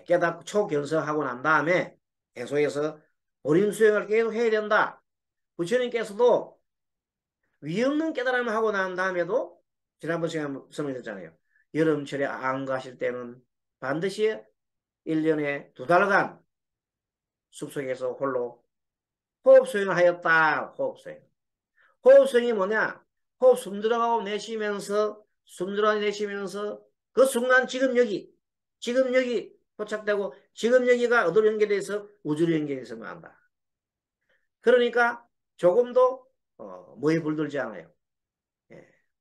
깨닫고 초견성하고 난 다음에 계속해서 본인 수행을 계속 해야 된다. 부처님께서도 위없는 깨달음을 하고 난 다음에도 지난번 시간에 설명드렸잖아요. 여름철에 안 가실 때는 반드시 1년에 2달간 숲속에서 홀로 호흡수행을 하였다. 호흡수행. 호흡수행이 뭐냐? 호흡 숨 들어가고 내쉬면서 그 순간 지금 여기 포착되고 지금 여기가 어디로 연결돼서 우주로 연결돼서만 한다. 그러니까 조금도 뭐에 물들지 않아요.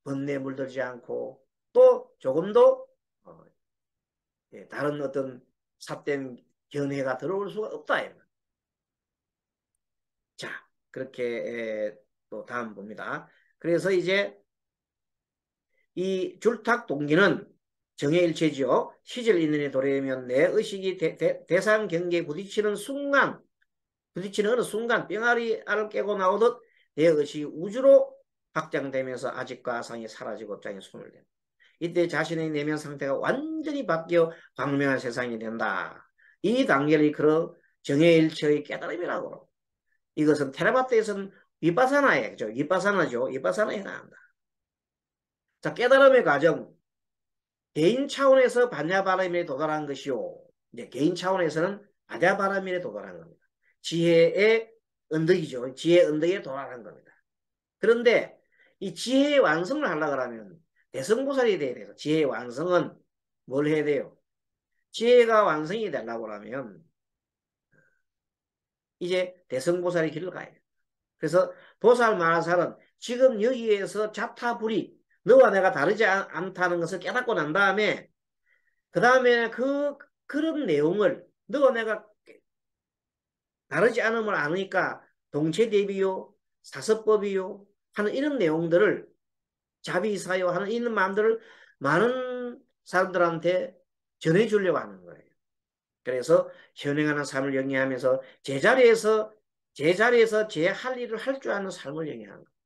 번뇌에 물들지 않고 또 조금도 다른 어떤 삿된 견해가 들어올 수가 없다. 자, 그렇게 또 다음 봅니다. 그래서 이제 이 줄탁 동기는 정해일체지요. 시절 인연에 도래하면 내 의식이 대상 경계에 부딪히는 어느 순간 뿅아리 알을 깨고 나오듯 내 의식이 우주로 확장되면서 아직과 아상이 사라지고 장에 손을 댄다. 이때 자신의 내면 상태가 완전히 바뀌어 광명한 세상이 된다. 이 단계를 이끌어 정해일체의 깨달음이라고. 이것은 테라바트에서는 위파사나에, 위파사나에 해당한다. 자, 깨달음의 과정. 개인 차원에서 반야바라밀에 도달한 것이요. 이제 개인 차원에서는 아냐바라밀에 도달한 겁니다. 지혜의 언덕이죠. 지혜의 언덕에 도달한 겁니다. 그런데 이 지혜의 완성을 하려고 하면 대성보살이 돼야 돼서 지혜의 완성은 뭘 해야 돼요? 지혜가 완성이 되려고 하면 이제 대성보살의 길을 가야 돼요. 그래서 보살 마하살은 지금 여기에서 자타불이 너와 내가 다르지 않다는 것을 깨닫고 난 다음에 그 다음에 그런 내용을 너와 내가 다르지 않음을 아니까 동체대비요 사서법이요 하는 이런 내용들을 자비사요 하는 이런 마음들을 많은 사람들한테 전해주려고 하는 거예요. 그래서 현행하는 삶을 영위하면서 제자리에서 제 할 일을 할 줄 아는 삶을 영위하는 거예요.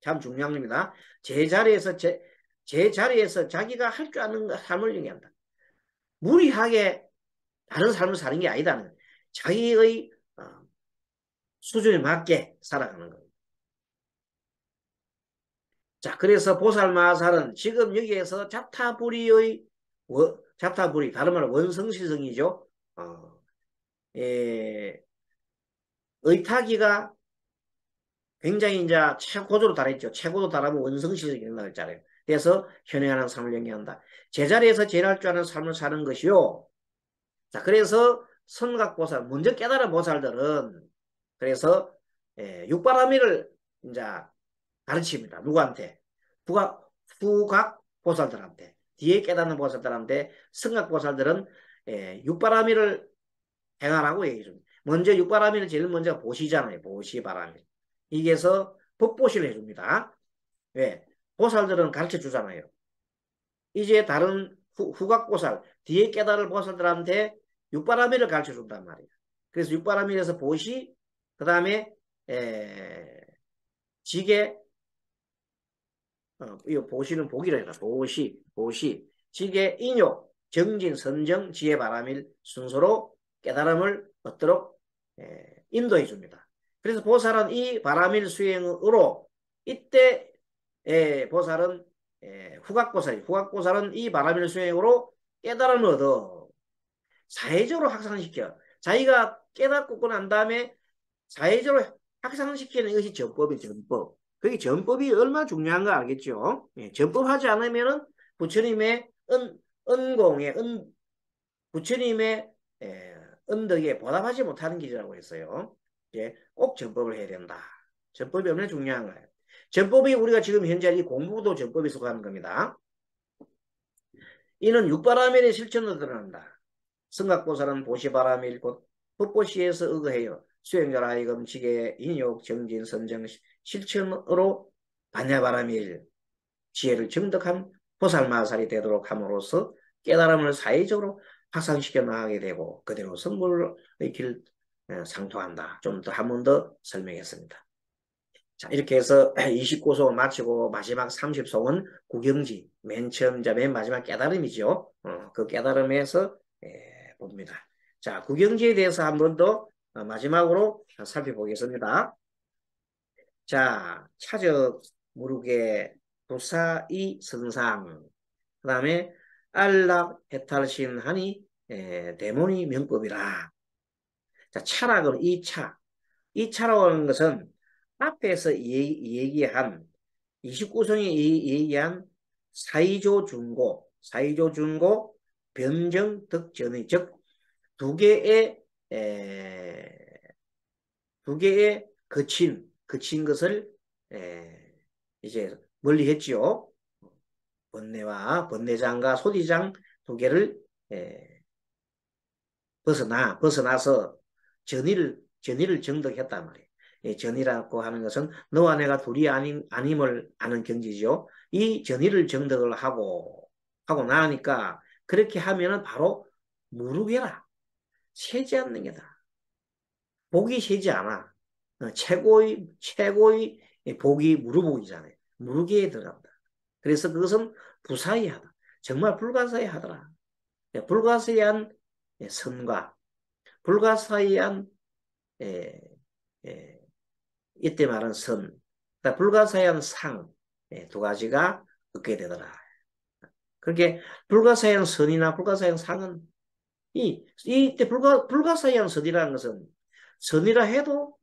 참 중요한 겁니다. 제자리에서 자기가 할 줄 아는 삶을 영위한다. 무리하게 다른 삶을 사는 게 아니다는 자기의 수준에 맞게 살아가는 겁니다. 자, 그래서 보살마살은 지금 여기에서 자타불이 다른 말로 원성실성이죠. 의타기가 굉장히 이제 최고조로 달했죠. 최고로 달하면 원성실성이 된다고 했잖아요. 그래서 현행하는 삶을 영위한다. 제자리에서 제일 할 줄 아는 삶을 사는 것이요. 자, 그래서 선각보살, 먼저 깨달은 보살들은 그래서 육바라밀을 이제 가르칩니다. 누구한테? 후각 보살들한테. 뒤에 깨닫는 보살들한테 성각 보살들은 육바라밀을 행하라고 얘기해 줍니다. 먼저 육바라밀을 제일 먼저 보시잖아요. 보시바라밀. 이게서 법보시를 해줍니다. 왜? 보살들은 가르쳐 주잖아요. 이제 다른 후각보살, 뒤에 깨달을 보살들한테 육바라밀을 가르쳐 준단 말이에요. 그래서 육바라밀에서 보시, 그 다음에 지게, 이거 보시는 보기로 해라. 보시, 지게, 인욕, 정진, 선정, 지혜, 바라밀 순서로 깨달음을 얻도록 인도해 줍니다. 그래서 보살은 이 바라밀 수행으로 이때 보살은 후각보살은 이 바라밀 수행으로 깨달음을 얻어 사회적으로 확산시켜. 자기가 깨닫고 난 다음에 사회적으로 확산시키는 것이 전법이 전법. 그게 전법이 얼마나 중요한 거 알겠죠? 전법하지 않으면은 부처님의 은공에 부처님의 은덕에 보답하지 못하는 길이라고 했어요. 꼭 전법을 해야 된다. 전법이 얼마나 중요한 거예요. 전법이 우리가 지금 현재 이 공부도 전법에 속하는 겁니다. 이는 육바라밀의 실천으로 드러난다. 성각보살은 보시바라밀 곧 법보시에서 의거해요. 수행자라 하여금 지계 인욕 정진 선정 실천으로 반야바라밀 지혜를 정득한 보살마살이 되도록 함으로써 깨달음을 사회적으로 확산시켜 나가게 되고 그대로 성불의 길을 상통한다. 좀 더 한 번 더 설명했습니다. 자, 이렇게 해서 29송을 마치고 마지막 30송은 구경지, 맨 처음, 맨 마지막 깨달음이죠. 그 깨달음에서 봅니다. 자, 구경지에 대해서 한 번 더 마지막으로 살펴보겠습니다. 자, 차적, 무르게, 도사이 선상, 그 다음에 안락, 해탈신하니 대모니 명법이라. 자, 차락은 이 차라고 하는 것은 앞에서 얘기한 29성이 얘기한 사이조 중고, 변정, 덕전의 즉 두 개의 거친 것을 이제 멀리 했지요. 번뇌장과 소지장 두 개를 벗어나서 전의를 정득했단 말이에요. 전이라고 하는 것은 너와 내가 둘이 아님을 아는 경지죠. 이 전의를 정득을 하고 나니까 그렇게 하면은 바로 무르게라. 세지 않는 게다. 복이 세지 않아. 최고의 복이 무르복이잖아요. 무르게에 들어간다. 그래서 그것은 부사의하다. 정말 불가사의하더라. 불가사의한 선과 불가사의한 에, 에, 이때 말은 선, 그러니까 불가사의한 상, 두 가지가 얻게 되더라. 그렇게 불가사의한 선이나 불가사의한 상은 이때 불가사의한 선이라는 것은 선이라 해도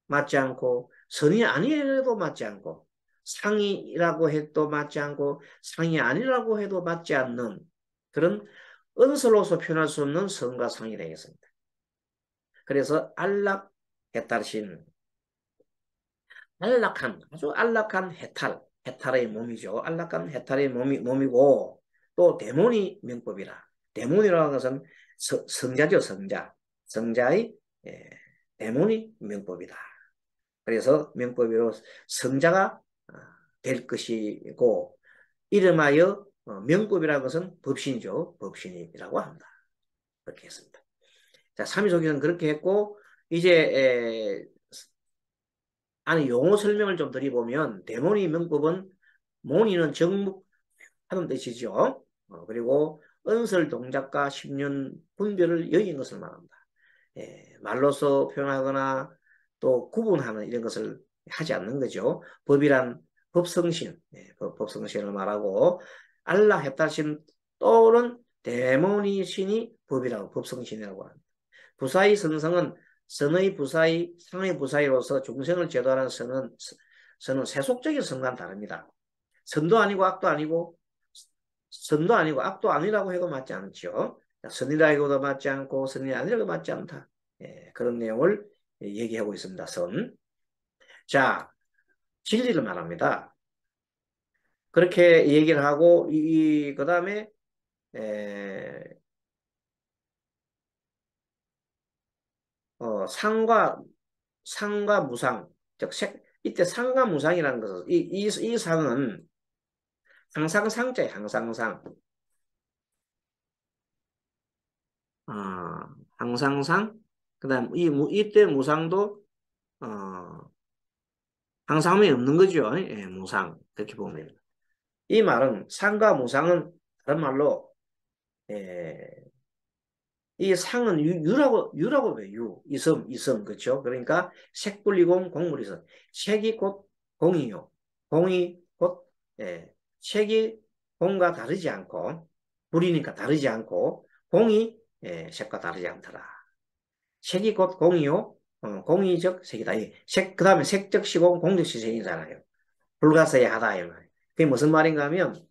맞지 않고 선이 아니라도 맞지 않고 상이라고 해도 맞지 않고 상이 아니라고 해도 맞지 않는 그런 언설로서 표현할 수 없는 선과 상이 되겠습니다. 그래서 안락, 해탈신, 아주 안락한 해탈의 몸이죠. 안락한 해탈의 몸이고 또 데모니 명법이라. 데모니라는 것은 성자죠, 성자. 성자의 데모니 명법이다. 그래서 명법으로 성자가 될 것이고 이름하여 명법이라는 것은 법신이죠. 법신이라고 합니다. 그렇게 했습니다. 자, 삼위소기는 그렇게 했고 이제 안에 용어 설명을 좀 드리보면 데모니 명법은 모니는 정묵하는 뜻이죠. 그리고 언설 동작과 십년 분별을 여긴 것을 말합니다. 말로서 표현하거나 또 구분하는 이런 것을 하지 않는 거죠. 법이란 법성신, 법성신을 말하고 알라 해탈신 또는 데모니 신이 법이라고 법성신이라고 합니다. 부사의 선성은 선의 부사의 상의 부사의로서 중생을 제도하는 선은 세속적인 선과는 다릅니다. 선도 아니고 악도 아니고 선도 아니고 악도 아니라고 해도 맞지 않죠. 선이라고도 맞지 않고 선이 아니라고 맞지 않다. 그런 내용을 얘기하고 있습니다. 선. 자, 진리를 말합니다. 그렇게 얘기를 하고 그 다음에 상과 무상, 즉 이때 상과 무상이라는 것은 이 상은 항상상자예요. 항상상. 항상상. 그다음 이때 무상도 항상함이 없는 거죠. 무상. 그렇게 보면 이 말은 상과 무상은 다른 말로 이 상은 유라고 돼요. 이섬, 그렇죠? 그러니까 색불리공 공물이서 색이 곧 공이요. 공이 곧, 색이 공과 다르지 않고, 불이니까 다르지 않고, 공이, 색과 다르지 않더라. 색이 곧 공이요. 공이 즉 색이다. 그 다음에 색적 시공, 공적 시색이잖아요. 불가사의 하다. 그게 무슨 말인가 하면,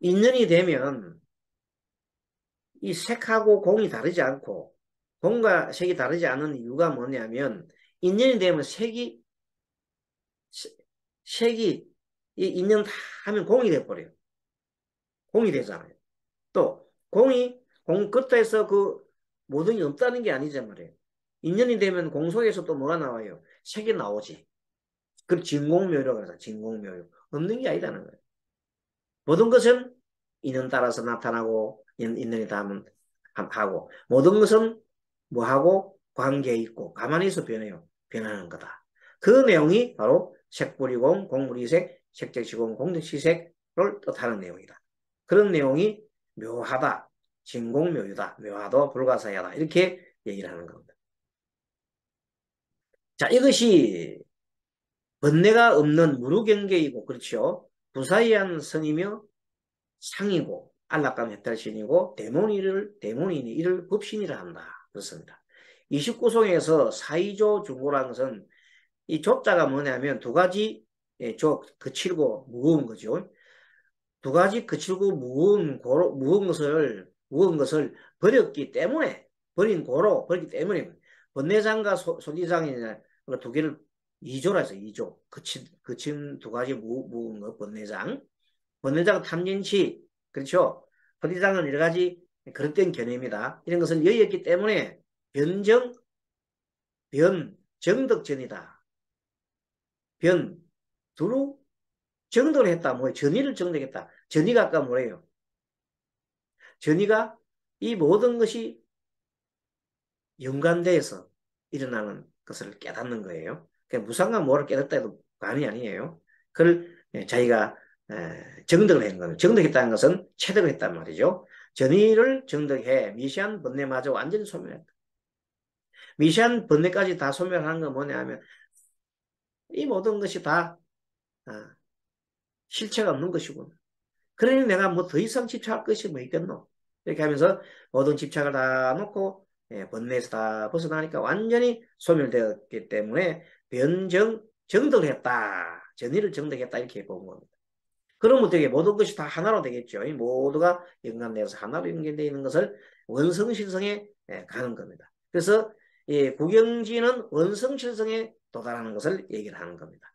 인연이 되면, 이 색하고 공이 다르지 않고 공과 색이 다르지 않은 이유가 뭐냐면 인연이 되면 색이 이 인연 다 하면 공이 돼버려요. 공이 되잖아요. 또 공 끝에서 그 모든 게 없다는 게 아니란 말이에요. 인연이 되면 공 속에서 또 뭐가 나와요? 색이 나오지. 그 진공묘유라고 해서 진공묘유. 없는 게 아니라는 거예요. 모든 것은 인연 따라서 나타나고 인연이 닿으면 하고 모든 것은 뭐하고 관계에 있고 가만히 있어 변하는 거다. 그 내용이 바로 색불이공 공물이색 색적시공 공적시색을 뜻하는 내용이다. 그런 내용이 묘하다 진공묘유다 묘하도 불가사의하다 이렇게 얘기를 하는 겁니다. 자, 이것이 번뇌가 없는 무루경계이고 그렇죠. 부사의한 선이며 상이고 안락감 해탈신이고 데모니니 이를 법신이라 한다. 그렇습니다. 29송에서 사이조 중고라는 것은 이 조자가 뭐냐면 두 가지 거칠고 무거운 거죠. 두 가지 거칠고 무거운 것을 버렸기 때문에 번뇌장과 소지장이냐 두 개를 이조라 해서 이조 거친 두 가지 무거운 것 번뇌장 탐진치 그렇죠. 소지장은 여러 가지 그릇된 개념이다. 이런 것을 여의했기 때문에 변정 변, 정덕전이다. 변, 두루, 정덕을 했다. 뭐 전의를 정덕했다. 전의가 아까 뭐래요? 전의가 이 모든 것이 연관돼서 일어나는 것을 깨닫는 거예요. 그러니까 무상과 뭐를 깨닫다 해도 관이 아니에요. 그걸 자기가 정덕을 한 거예요. 정덕했다는 것은 체득을 했단 말이죠. 전의를 정덕해 미시한 번뇌마저 완전히 소멸했다. 미시한 번뇌까지 다 소멸하는 건 뭐냐 하면 이 모든 것이 다 실체가 없는 것이구나. 그러니 내가 뭐 더 이상 집착할 것이 뭐 있겠노? 이렇게 하면서 모든 집착을 다 놓고 번뇌에서 다 벗어나니까 완전히 소멸되었기 때문에 정덕을 했다. 전의를 정덕했다. 이렇게 본 겁니다. 그러면 되게 모든 것이 다 하나로 되겠죠. 이 모두가 연관되어서 하나로 연결되어 있는 것을 원성실성에 가는 겁니다. 그래서 구경지는 원성실성에 도달하는 것을 얘기를 하는 겁니다.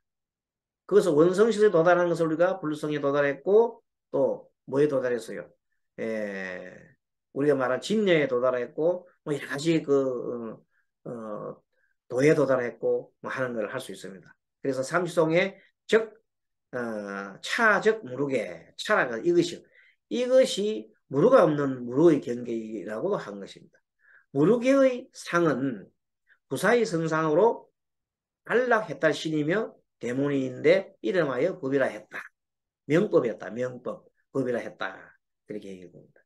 그것을 원성실성에 도달하는 것을 우리가 불성에 도달했고 또 뭐에 도달했어요? 우리가 말한 진여에 도달했고 뭐 여러 가지 도에 도달했고 뭐 하는 걸 할 수 있습니다. 그래서 삼시송의 즉 차적 무르게 차라가 이것이 무르가 없는 무르의 경계라고 한 것입니다. 무르계의 상은 부사의 선상으로 안락했다 신이며 대문인데 이름하여 법이라 했다. 명법이었다. 명법. 법이라 했다. 그렇게 얘기해 봅니다.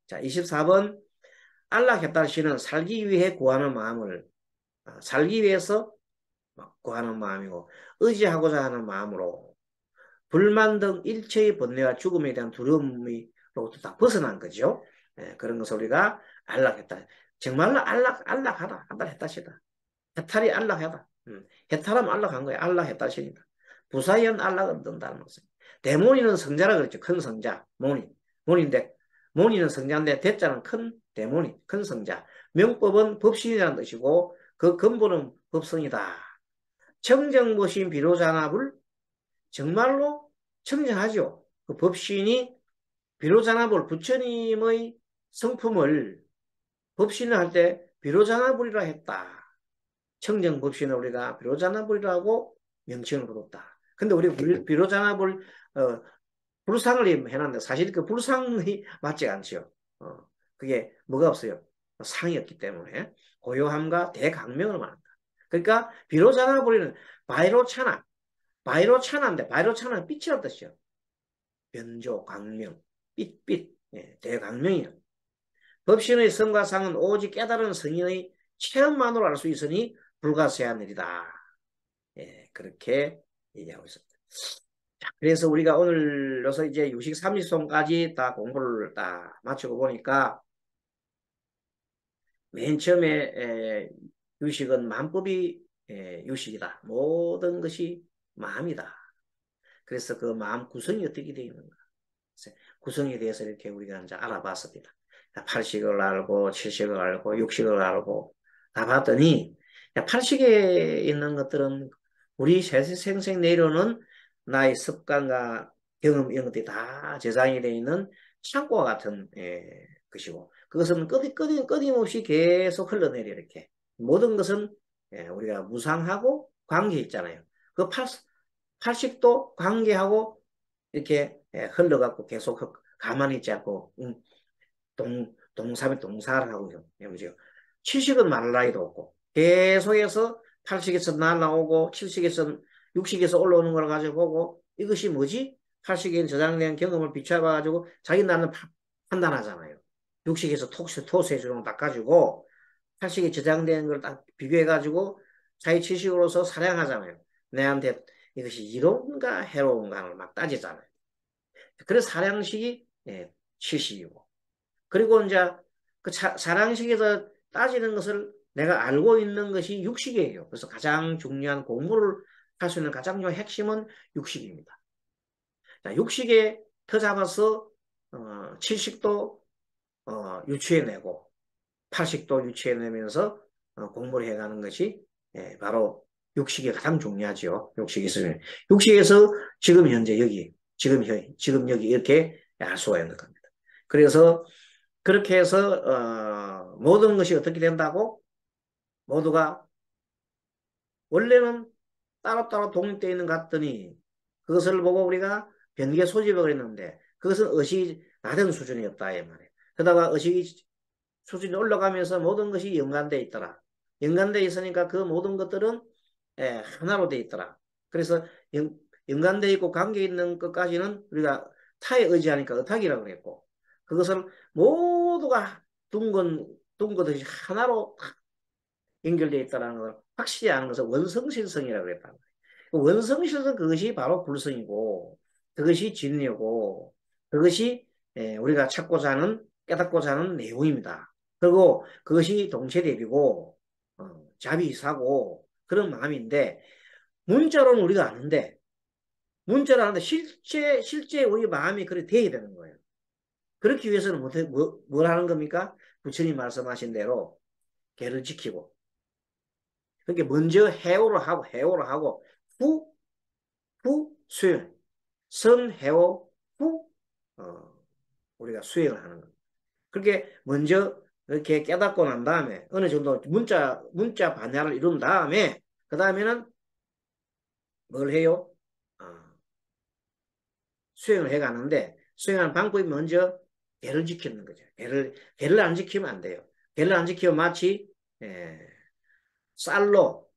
자, 24번 안락했다 신은 살기 위해 구하는 마음을 살기 위해서 구하는 마음이고 의지하고자 하는 마음으로 불만 등 일체의 번뇌와 죽음에 대한 두려움으로부터 다 벗어난 거죠. 그런 것을 우리가 안락했다. 정말로 안락하다. 안락했다시다. 해탈이 안락하다. 해탈하면 안락한 거야. 안락했다시다. 부사연 안락은 얻는다는 것은. 대모니는 성자라 그랬죠. 큰 성자. 모니인데 모니는 성자인데 대자는 큰 대모니, 큰 성자. 명법은 법신이라는 뜻이고 그 근본은 법성이다. 청정보신 비로자납을 정말로 청정하죠. 그 법신이 비로자납을 부처님의 성품을 법신을 할 때 비로자납을이라 했다. 청정법신을 우리가 비로자납을이라고 명칭을 얻었다. 근데 우리 비로자납을 불상을 해놨는데 사실 그 불상이 맞지 않죠. 그게 뭐가 없어요. 상이었기 때문에 고요함과 대강명을 말한다. 그러니까 비로자납을이는 바이로차나인데 바이로차나는 빛이라는 뜻이요. 변조, 강명, 빛, 대강명이요. 법신의 성과 상은 오직 깨달은 성인의 체험만으로 알 수 있으니 불가세한 일이다. 그렇게 얘기하고 있습니다. 자, 그래서 우리가 오늘로서 이제 유식 30송까지 다 공부를 다 마치고 보니까 맨 처음에 유식은 마음법이 유식이다. 모든 것이 마음이다. 그래서 그 마음 구성이 어떻게 되어 있는가. 구성에 대해서 이렇게 우리가 이제 알아봤습니다. 8식을 알고 7식을 알고 6식을 알고 다 봤더니 8식에 있는 것들은 우리 생생 내려오는 나의 습관과 경험 이런 것들이 다 저장이 되어 있는 창고와 같은 것이고 그것은 끊임없이 계속 흘러내려 이렇게 모든 것은 우리가 무상하고 관계 있잖아요. 그 8식도 관계하고 이렇게 흘러갖고 계속 가만히 있지 않고 동사면 동사를 하고 있죠. 7식은 말할 나위도 없고 계속해서 8식에서 날라오고 7식에서 6식에서 올라오는 걸 가지고 보고 이것이 뭐지? 8식에 저장된 경험을 비춰봐가지고 자기 나는 판단하잖아요. 6식에서 토스해 주는 거 딱 가지고 8식에 저장된 걸 딱 비교해가지고 자기 7식으로서 사량하잖아요. 내한테 이것이 이로운가 해로운가를 막 따지잖아요. 그래서 사량식이 7식이고 그리고 이제 그 사량식에서 따지는 것을 내가 알고 있는 것이 육식이에요. 그래서 가장 중요한 공부를 할 수 있는 가장 중요한 핵심은 육식입니다. 자, 육식에 터 잡아서 7식도 유추해내고 8식도 유추해내면서 공부를 해가는 것이 바로 육식이 가장 중요하죠. 육식에서 지금 현재 여기 지금 여기 이렇게 알 수가 있는 겁니다. 그래서 그렇게 해서 모든 것이 어떻게 된다고? 모두가 원래는 따로따로 독립되어 있는 것 같더니 그것을 보고 우리가 변개 소집을 했는데 그것은 의식이 낮은 수준이었다 이 말이에요. 그러다가 의식이 수준이 올라가면서 모든 것이 연관되어 있더라. 연관되어 있으니까 그 모든 것들은 하나로 되어 있더라. 그래서 연관되어 있고 관계 있는 것까지는 우리가 타에 의지하니까 의탁이라고 그랬고 그것을 모두가 둥근 듯이 하나로 연결되어 있다는 걸 확실히 아는 것을 원성실성이라고 그랬다는 거예요. 원성실성 그것이 바로 불성이고 그것이 진리고 그것이 우리가 찾고자 하는 깨닫고자 하는 내용입니다. 그리고 그것이 동체대비고 자비사고 그런 마음인데 문자로는 우리가 아는데 문자로 아는데 실제 우리 마음이 그렇게 돼야 되는 거예요. 그렇기 위해서는 뭘 하는 겁니까? 부처님 말씀하신 대로 계를 지키고 그러니까 먼저 해오를 하고 후 수행 선해오 후 우리가 수행을 하는 겁니다. 그렇게 먼저 이렇게 깨닫고 난 다음에 어느 정도 문자 반야를 이룬 다음에 그 다음에는 뭘 해요? 수행을 해가는데 수행하는 방법이 먼저 계를 지키는 거죠. 계를 안 지키면 안 돼요. 계를 안 지키면 마치 쌀로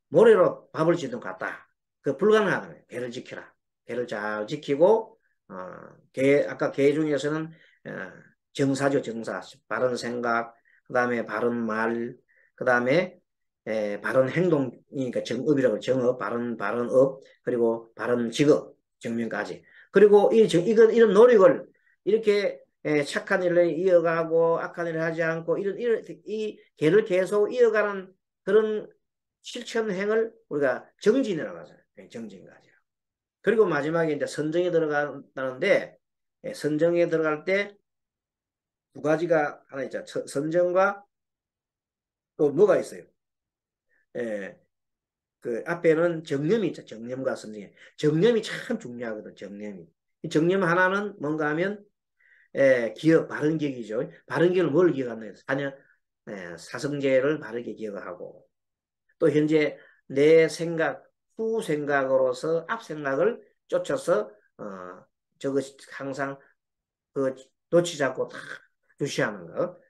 모래로 밥을 짓는 것 같다. 그 불가능하다. 계를 지키라. 계를 잘 지키고 아까 계 중에서는 정사죠. 정사. 바른 생각, 그 다음에 바른 말, 그 다음에 바른 행동이니까 정업이라고 정업, 바른 업, 그리고 바른 직업, 정명까지. 그리고 이런 노력을 이렇게 착한 일을 이어가고 악한 일을 하지 않고 이 계를 계속 이어가는 그런 실천행을 우리가 정진이라고 하잖아요. 정진까지. 그리고 마지막에 이제 선정에 들어간다는데 선정에 들어갈 때 두 가지가 하나 있죠. 선정과 또 뭐가 있어요? 예, 그 앞에는 정념이 있죠. 정념과 선정이. 정념이 참 중요하거든. 정념이. 이 정념 하나는 뭔가 하면 기억, 바른 기억이죠. 바른 기억을 뭘 기억하는 거예요? 사성제를 바르게 기억하고 또 현재 내 생각, 후 생각으로서 앞 생각을 쫓아서 저것이 항상 그 놓치지 않고 다 주시하는 거.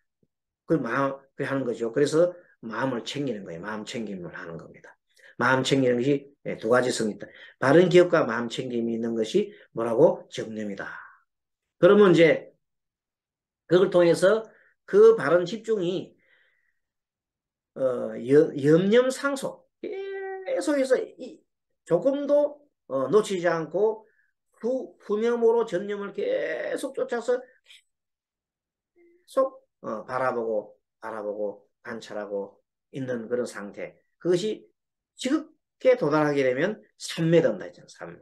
그 마음, 그 하는 거죠. 그래서 마음을 챙기는 거예요. 마음 챙김을 하는 겁니다. 마음 챙기는 것이 두 가지 성이 있다. 바른 기억과 마음 챙김이 있는 것이 뭐라고? 정념이다. 그러면 이제 그걸 통해서 그 바른 집중이 염념상소 계속해서 조금도 놓치지 않고 후념으로 전념을 계속 쫓아서 계속 바라보고 관찰하고 있는 그런 상태. 그것이 지극게 도달하게 되면 삼매 든다 했잖아. 삼매.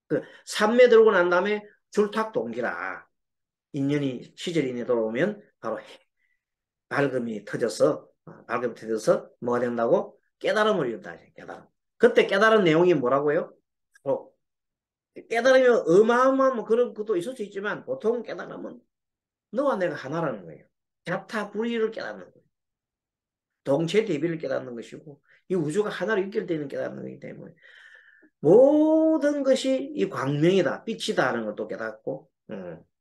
그 삼매 들고 난 다음에 줄탁 동기라. 시절 인연이 돌아오면 바로 밝음이 터져서 뭐가 된다고? 깨달음을 이룬다. 깨달음. 그때 깨달은 내용이 뭐라고요? 깨달으면 어마어마한 뭐 그런 것도 있을 수 있지만 보통 깨달으면 너와 내가 하나라는 거예요. 자타 불이를 깨닫는 거예요. 동체 대비를 깨닫는 것이고 이 우주가 하나로 연결되는 깨닫는 거기 때문에 모든 것이 이 광명이다, 빛이다 하는 것도 깨닫고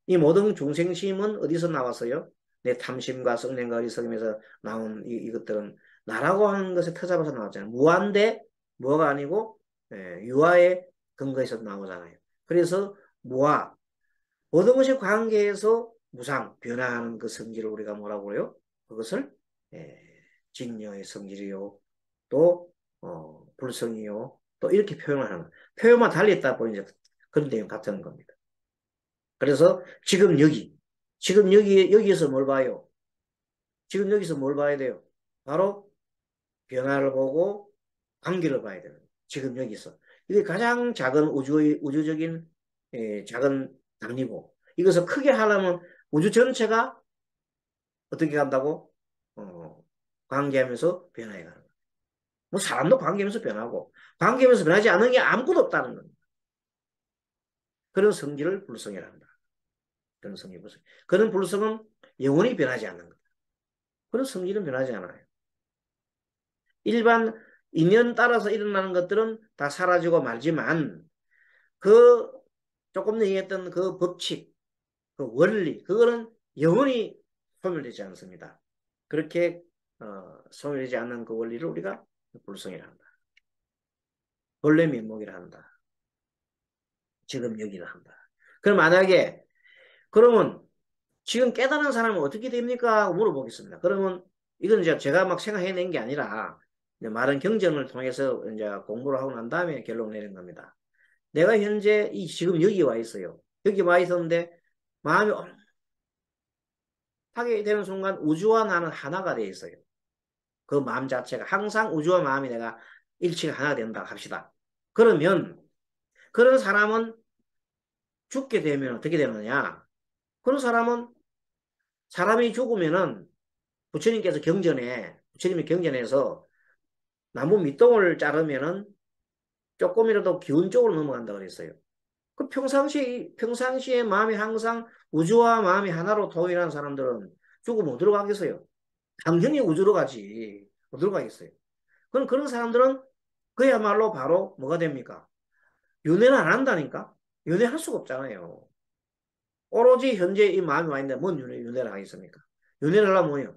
이 모든 중생심은 어디서 나왔어요? 내 탐심과 성냄과 어리석음에서 나온 이것들은 나라고 하는 것에 터잡아서 나왔잖아요. 무한대 무아가 아니고 유아의 근거에서 나오잖아요. 그래서 무아 모든 것이 관계에서 무상 변화하는 그 성질을 우리가 뭐라고 그래요? 그것을 진여의 성질이요 또 불성이요 또 이렇게 표현을 하는 거예요. 표현만 달리 있다 보니 그런 내용 같은 겁니다. 그래서 지금 여기에서 뭘 봐요? 지금 여기서 뭘 봐야 돼요? 바로 변화를 보고 관계를 봐야 돼요. 지금 여기서. 이게 가장 작은 우주적인 작은 단위고 이것을 크게 하려면 우주 전체가 어떻게 간다고? 관계하면서 변화해가는 거예요. 뭐 사람도 관계하면서 변하고 관계하면서 변하지 않는 게 아무것도 없다는 겁니다. 그런 성질을 불성이라 한다. 그런 성질 불성. 그런 불성은 영원히 변하지 않는 거다. 그런 성질은 변하지 않아요. 일반 인연 따라서 일어나는 것들은 다 사라지고 말지만 그 조금 전에 얘기했던 그 법칙, 그 원리, 그거는 영원히 소멸되지 않습니다. 그렇게 소멸되지 않는 그 원리를 우리가 불성이라 한다. 본래 면목이라 한다. 지금 여기라 한다. 그럼 만약에 그러면 지금 깨달은 사람은 어떻게 됩니까? 물어보겠습니다. 그러면 이건 이제 제가 막 생각해낸 게 아니라 많은 경전을 통해서 이제 공부를 하고 난 다음에 결론을 내린 겁니다. 내가 현재 지금 여기 와 있어요. 여기 와 있었는데 마음이 하게 되는 순간 우주와 나는 하나가 되어 있어요. 그 마음 자체가 항상 우주와 마음이 내가 일치가 하나 된다 합시다. 그러면 그런 사람은 죽게 되면 어떻게 되느냐? 그런 사람은 사람이 죽으면은 부처님이 경전에서 나무 밑동을 자르면은 조금이라도 기운 쪽으로 넘어간다 그랬어요. 그 평상시에 마음이 항상 우주와 마음이 하나로 통일한 사람들은 죽으면 어디로 가겠어요? 당연히 우주로 가지. 어디로 가겠어요? 그럼 그런 사람들은 그야말로 바로 뭐가 됩니까? 윤회는 안 한다니까? 윤회할 수가 없잖아요. 오로지 현재 이 마음이 와 있는데 뭔 윤회를 하겠습니까? 윤회를 하려면 뭐예요?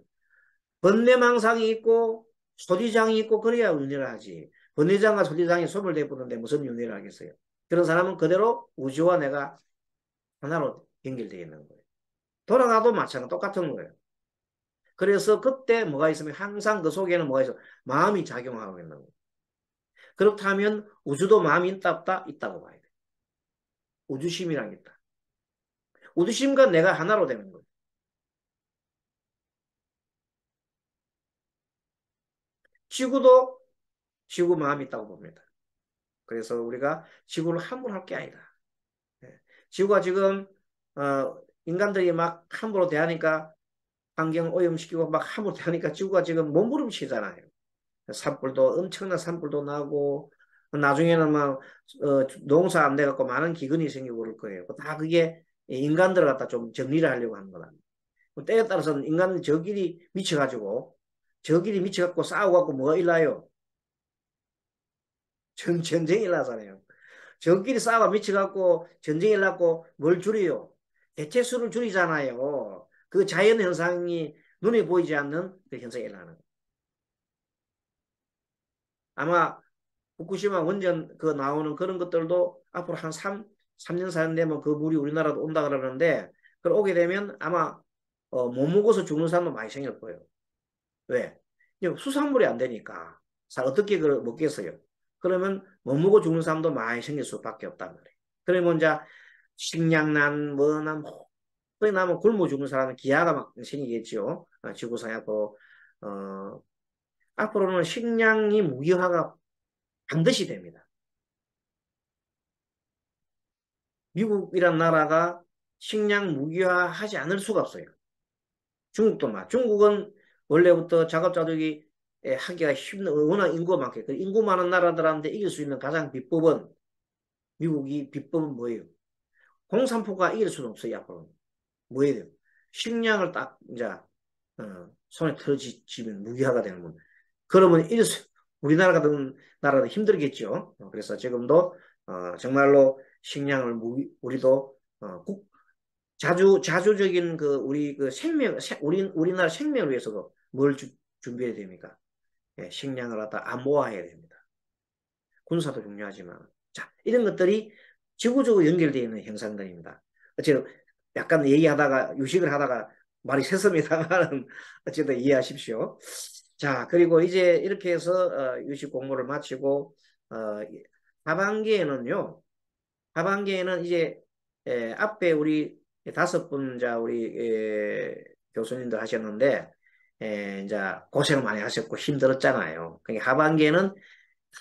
번뇌망상이 있고 소지장이 있고 그래야 윤회를 하지. 번뇌장과 소지장이 소멸되었는데 무슨 윤회를 하겠어요? 그런 사람은 그대로 우주와 내가 하나로 연결되어 있는 거예요. 돌아가도 마찬가지 똑같은 거예요. 그래서 그때 뭐가 있으면 항상 그 속에는 뭐가 있어? 마음이 작용하고 있는 거예요. 그렇다면 우주도 마음이 있다 없다? 있다고 봐야 돼. 우주심이란 게 있다. 우주심과 내가 하나로 되는 거예요. 지구도 지구 마음이 있다고 봅니다. 그래서 우리가 지구를 함부로 할 게 아니다. 지구가 지금 인간들이 막 함부로 대하니까 환경 오염시키고 막 함부로 대하니까 지구가 지금 몸부림치잖아요. 산불도 엄청난 산불도 나고 나중에는 막 농사 안 돼갖고 많은 기근이 생기고 그럴 거예요. 다 그게 인간들을 갖다 좀 정리를 하려고 하는 거다. 때에 따라서는 인간은 저끼리 미쳐갖고 싸워갖고 뭐가 일나요? 전쟁이 일나잖아요. 저끼리 싸워 미쳐갖고 전쟁이 일났고 뭘 줄여요? 대체수를 줄이잖아요. 그 자연 현상이 눈에 보이지 않는 그 현상이 일어나는 거예요. 아마 후쿠시마 원전 그 나오는 그런 것들도 앞으로 한 3년, 4년 되면 그 물이 우리나라도 온다 그러는데, 그걸 오게 되면 아마 못 먹어서 죽는 사람도 많이 생길 거예요. 왜? 수산물이 안 되니까. 어떻게 그걸 먹겠어요? 그러면 못 먹어 죽는 사람도 많이 생길 수밖에 없단 말이에요. 그러면 이제 식량난, 뭐난, 거기 나면 굶어 죽는 사람은 기아가 막 생기겠죠. 지구상하고, 앞으로는 식량이 무기화가 반드시 됩니다. 미국이란 나라가 식량 무기화하지 않을 수가 없어요. 중국도 막. 중국은 원래부터 작업자들이 하기가 힘든, 워낙 인구가 많게. 그 인구 많은 나라들한테 이길 수 있는 가장 비법은, 미국이 비법은 뭐예요? 공산포가 이길 수는 없어요, 앞으로는. 뭐예요? 식량을 딱, 이제, 손에 터지면 무기화가 되는 겁니다. 그러면 우리나라 같은 나라도 힘들겠죠. 그래서 지금도, 정말로 식량을 우리도, 자주적인 그 우리 그 우리나라 생명을 위해서도 뭘 준비해야 됩니까? 예, 식량을 갖다 안보화해야 됩니다. 군사도 중요하지만. 자, 이런 것들이 지구적으로 연결되어 있는 현상들입니다. 어쨌든 약간 얘기하다가, 유식을 하다가 말이 새습니다만, 어쨌든 이해하십시오. 자, 그리고 이제 이렇게 해서 유식 공부를 마치고, 어, 하반기에는요, 하반기에는 이제 앞에 우리 5분 우리 교수님들 하셨는데 이제 고생 많이 하셨고 힘들었잖아요. 그러니까 하반기에는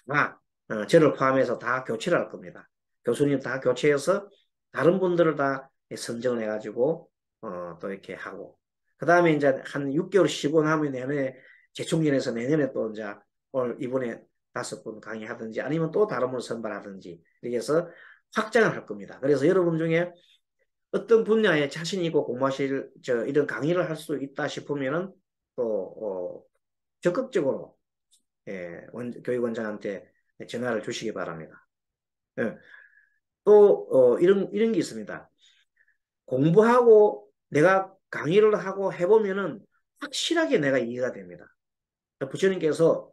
다 저를 포함해서 다 교체를 할 겁니다. 교수님 다 교체해서 다른 분들을 다 선정을 해가지고 또 이렇게 하고 그 다음에 이제 한 6개월 쉬고 나면 내년에 재충전해서 내년에 또 이제 이번에 5분 강의하든지 아니면 또 다른 분 선발하든지 이렇게 해서 확장을 할 겁니다. 그래서 여러분 중에 어떤 분야에 자신 있고 공부하실 이런 강의를 할 수 있다 싶으면은 또 적극적으로 교육원장한테 전화를 주시기 바랍니다. 예. 또 이런 게 있습니다. 공부하고 내가 강의를 하고 해보면은 확실하게 내가 이해가 됩니다. 부처님께서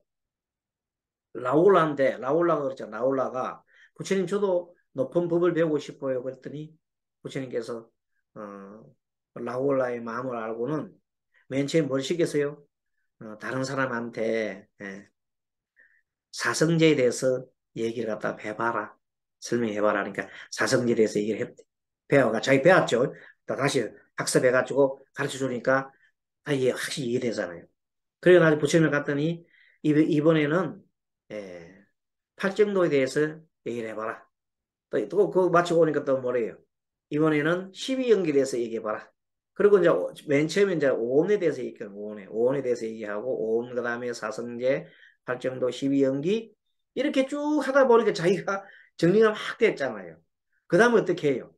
라울라가 그랬죠. 라울라가 부처님 저도 높은 법을 배우고 싶어요. 그랬더니 부처님께서 어, 라울라의 마음을 알고는 맨 처음 뭘 시켰어요? 다른 사람한테 사성제에 대해서 얘기를 갖다 해봐라. 설명해봐라. 그러니까 사성제에 대해서 배워가 자기 배웠죠. 다시 학습해가지고 가르쳐 주니까 이게 확실히 이해되잖아요. 그래 나중에 부처님을 갔더니 이번에는 예, 팔정도에 대해서 얘기를 해봐라. 또 그거 마치고 오니까 또 뭐래요? 이번에는 12연기에 대해서 얘기해봐라. 그리고 이제 맨 처음에 이제 오온에 대해서 얘기해요. 오온에 대해서 얘기하고 오온 그다음에 사성제, 팔정도, 12연기 이렇게 쭉 하다 보니까 자기가 정리가 막 됐잖아요. 그다음에 어떻게 해요?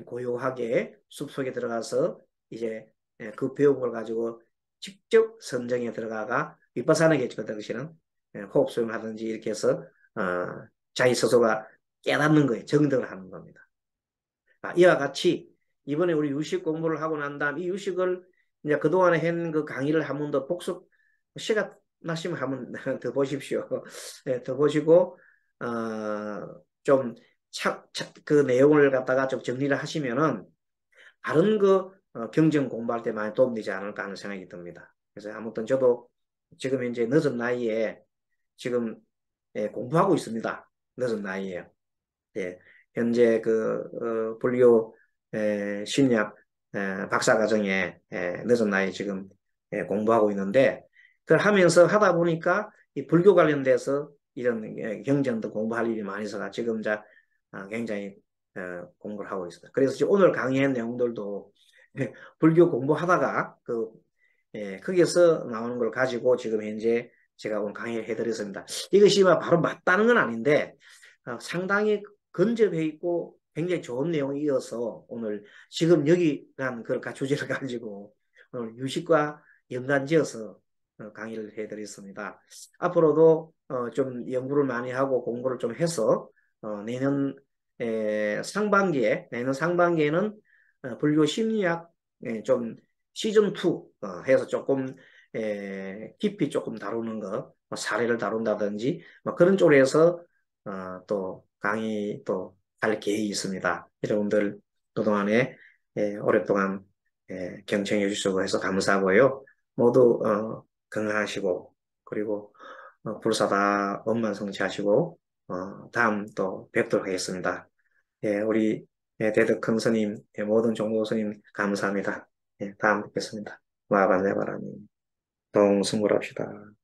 고요하게 숲속에 들어가서 이제 그 배운 걸 가지고 직접 선정에 들어가가 윗바사나겠죠. 그 당시는 호흡 수행하든지 이렇게 해서 자기 스스로가 깨닫는 거예요. 정득을 하는 겁니다. 이와 같이 이번에 우리 유식 공부를 하고 난 다음 이 유식을 이제 그동안에 한 그 강의를 한 번 더 복습 시간 나시면 한번 더 보십시오. 네, 더 보시고 좀 그 내용을 갖다가 좀 정리를 하시면은 다른 그 경정 공부할 때 많이 도움되지 않을까 하는 생각이 듭니다. 그래서 아무튼 저도 지금 현재 늦은 나이에 지금 공부하고 있습니다. 늦은 나이에. 예, 현재 불교 심리학 박사과정에 늦은 나이 지금 공부하고 있는데 그걸 하면서 하다 보니까 이 불교 관련돼서 이런 경전도 공부할 일이 많이 있어가 지금 굉장히 공부를 하고 있습니다. 그래서 지금 오늘 강의한 내용들도 불교 공부하다가 거기에서 나오는 걸 가지고 지금 현재 제가 오늘 강의를 해드렸습니다. 이것이 바로 맞다는 건 아닌데 상당히 근접해 있고 굉장히 좋은 내용이어서 오늘 지금 여기 간 주제를 가지고 오늘 유식과 연관지어서 강의를 해드렸습니다. 앞으로도 좀 연구를 많이 하고 공부를 좀 해서 내년 상반기에는 불교 심리학 좀 시즌 2 해서 조금 깊이 조금 다루는 거, 뭐 사례를 다룬다든지 뭐 그런 쪽에서 또 강의 또 할 계획이 있습니다. 여러분들 그동안에 오랫동안 경청해 주시고 해서 감사하고요. 모두 건강하시고 그리고 불사다 원만 성취하시고 다음 또 뵙도록 하겠습니다. 우리 대덕 큰 스님, 모든 종도 스님 감사합니다. 다음 뵙겠습니다. 와반네바라님 동승불합시다.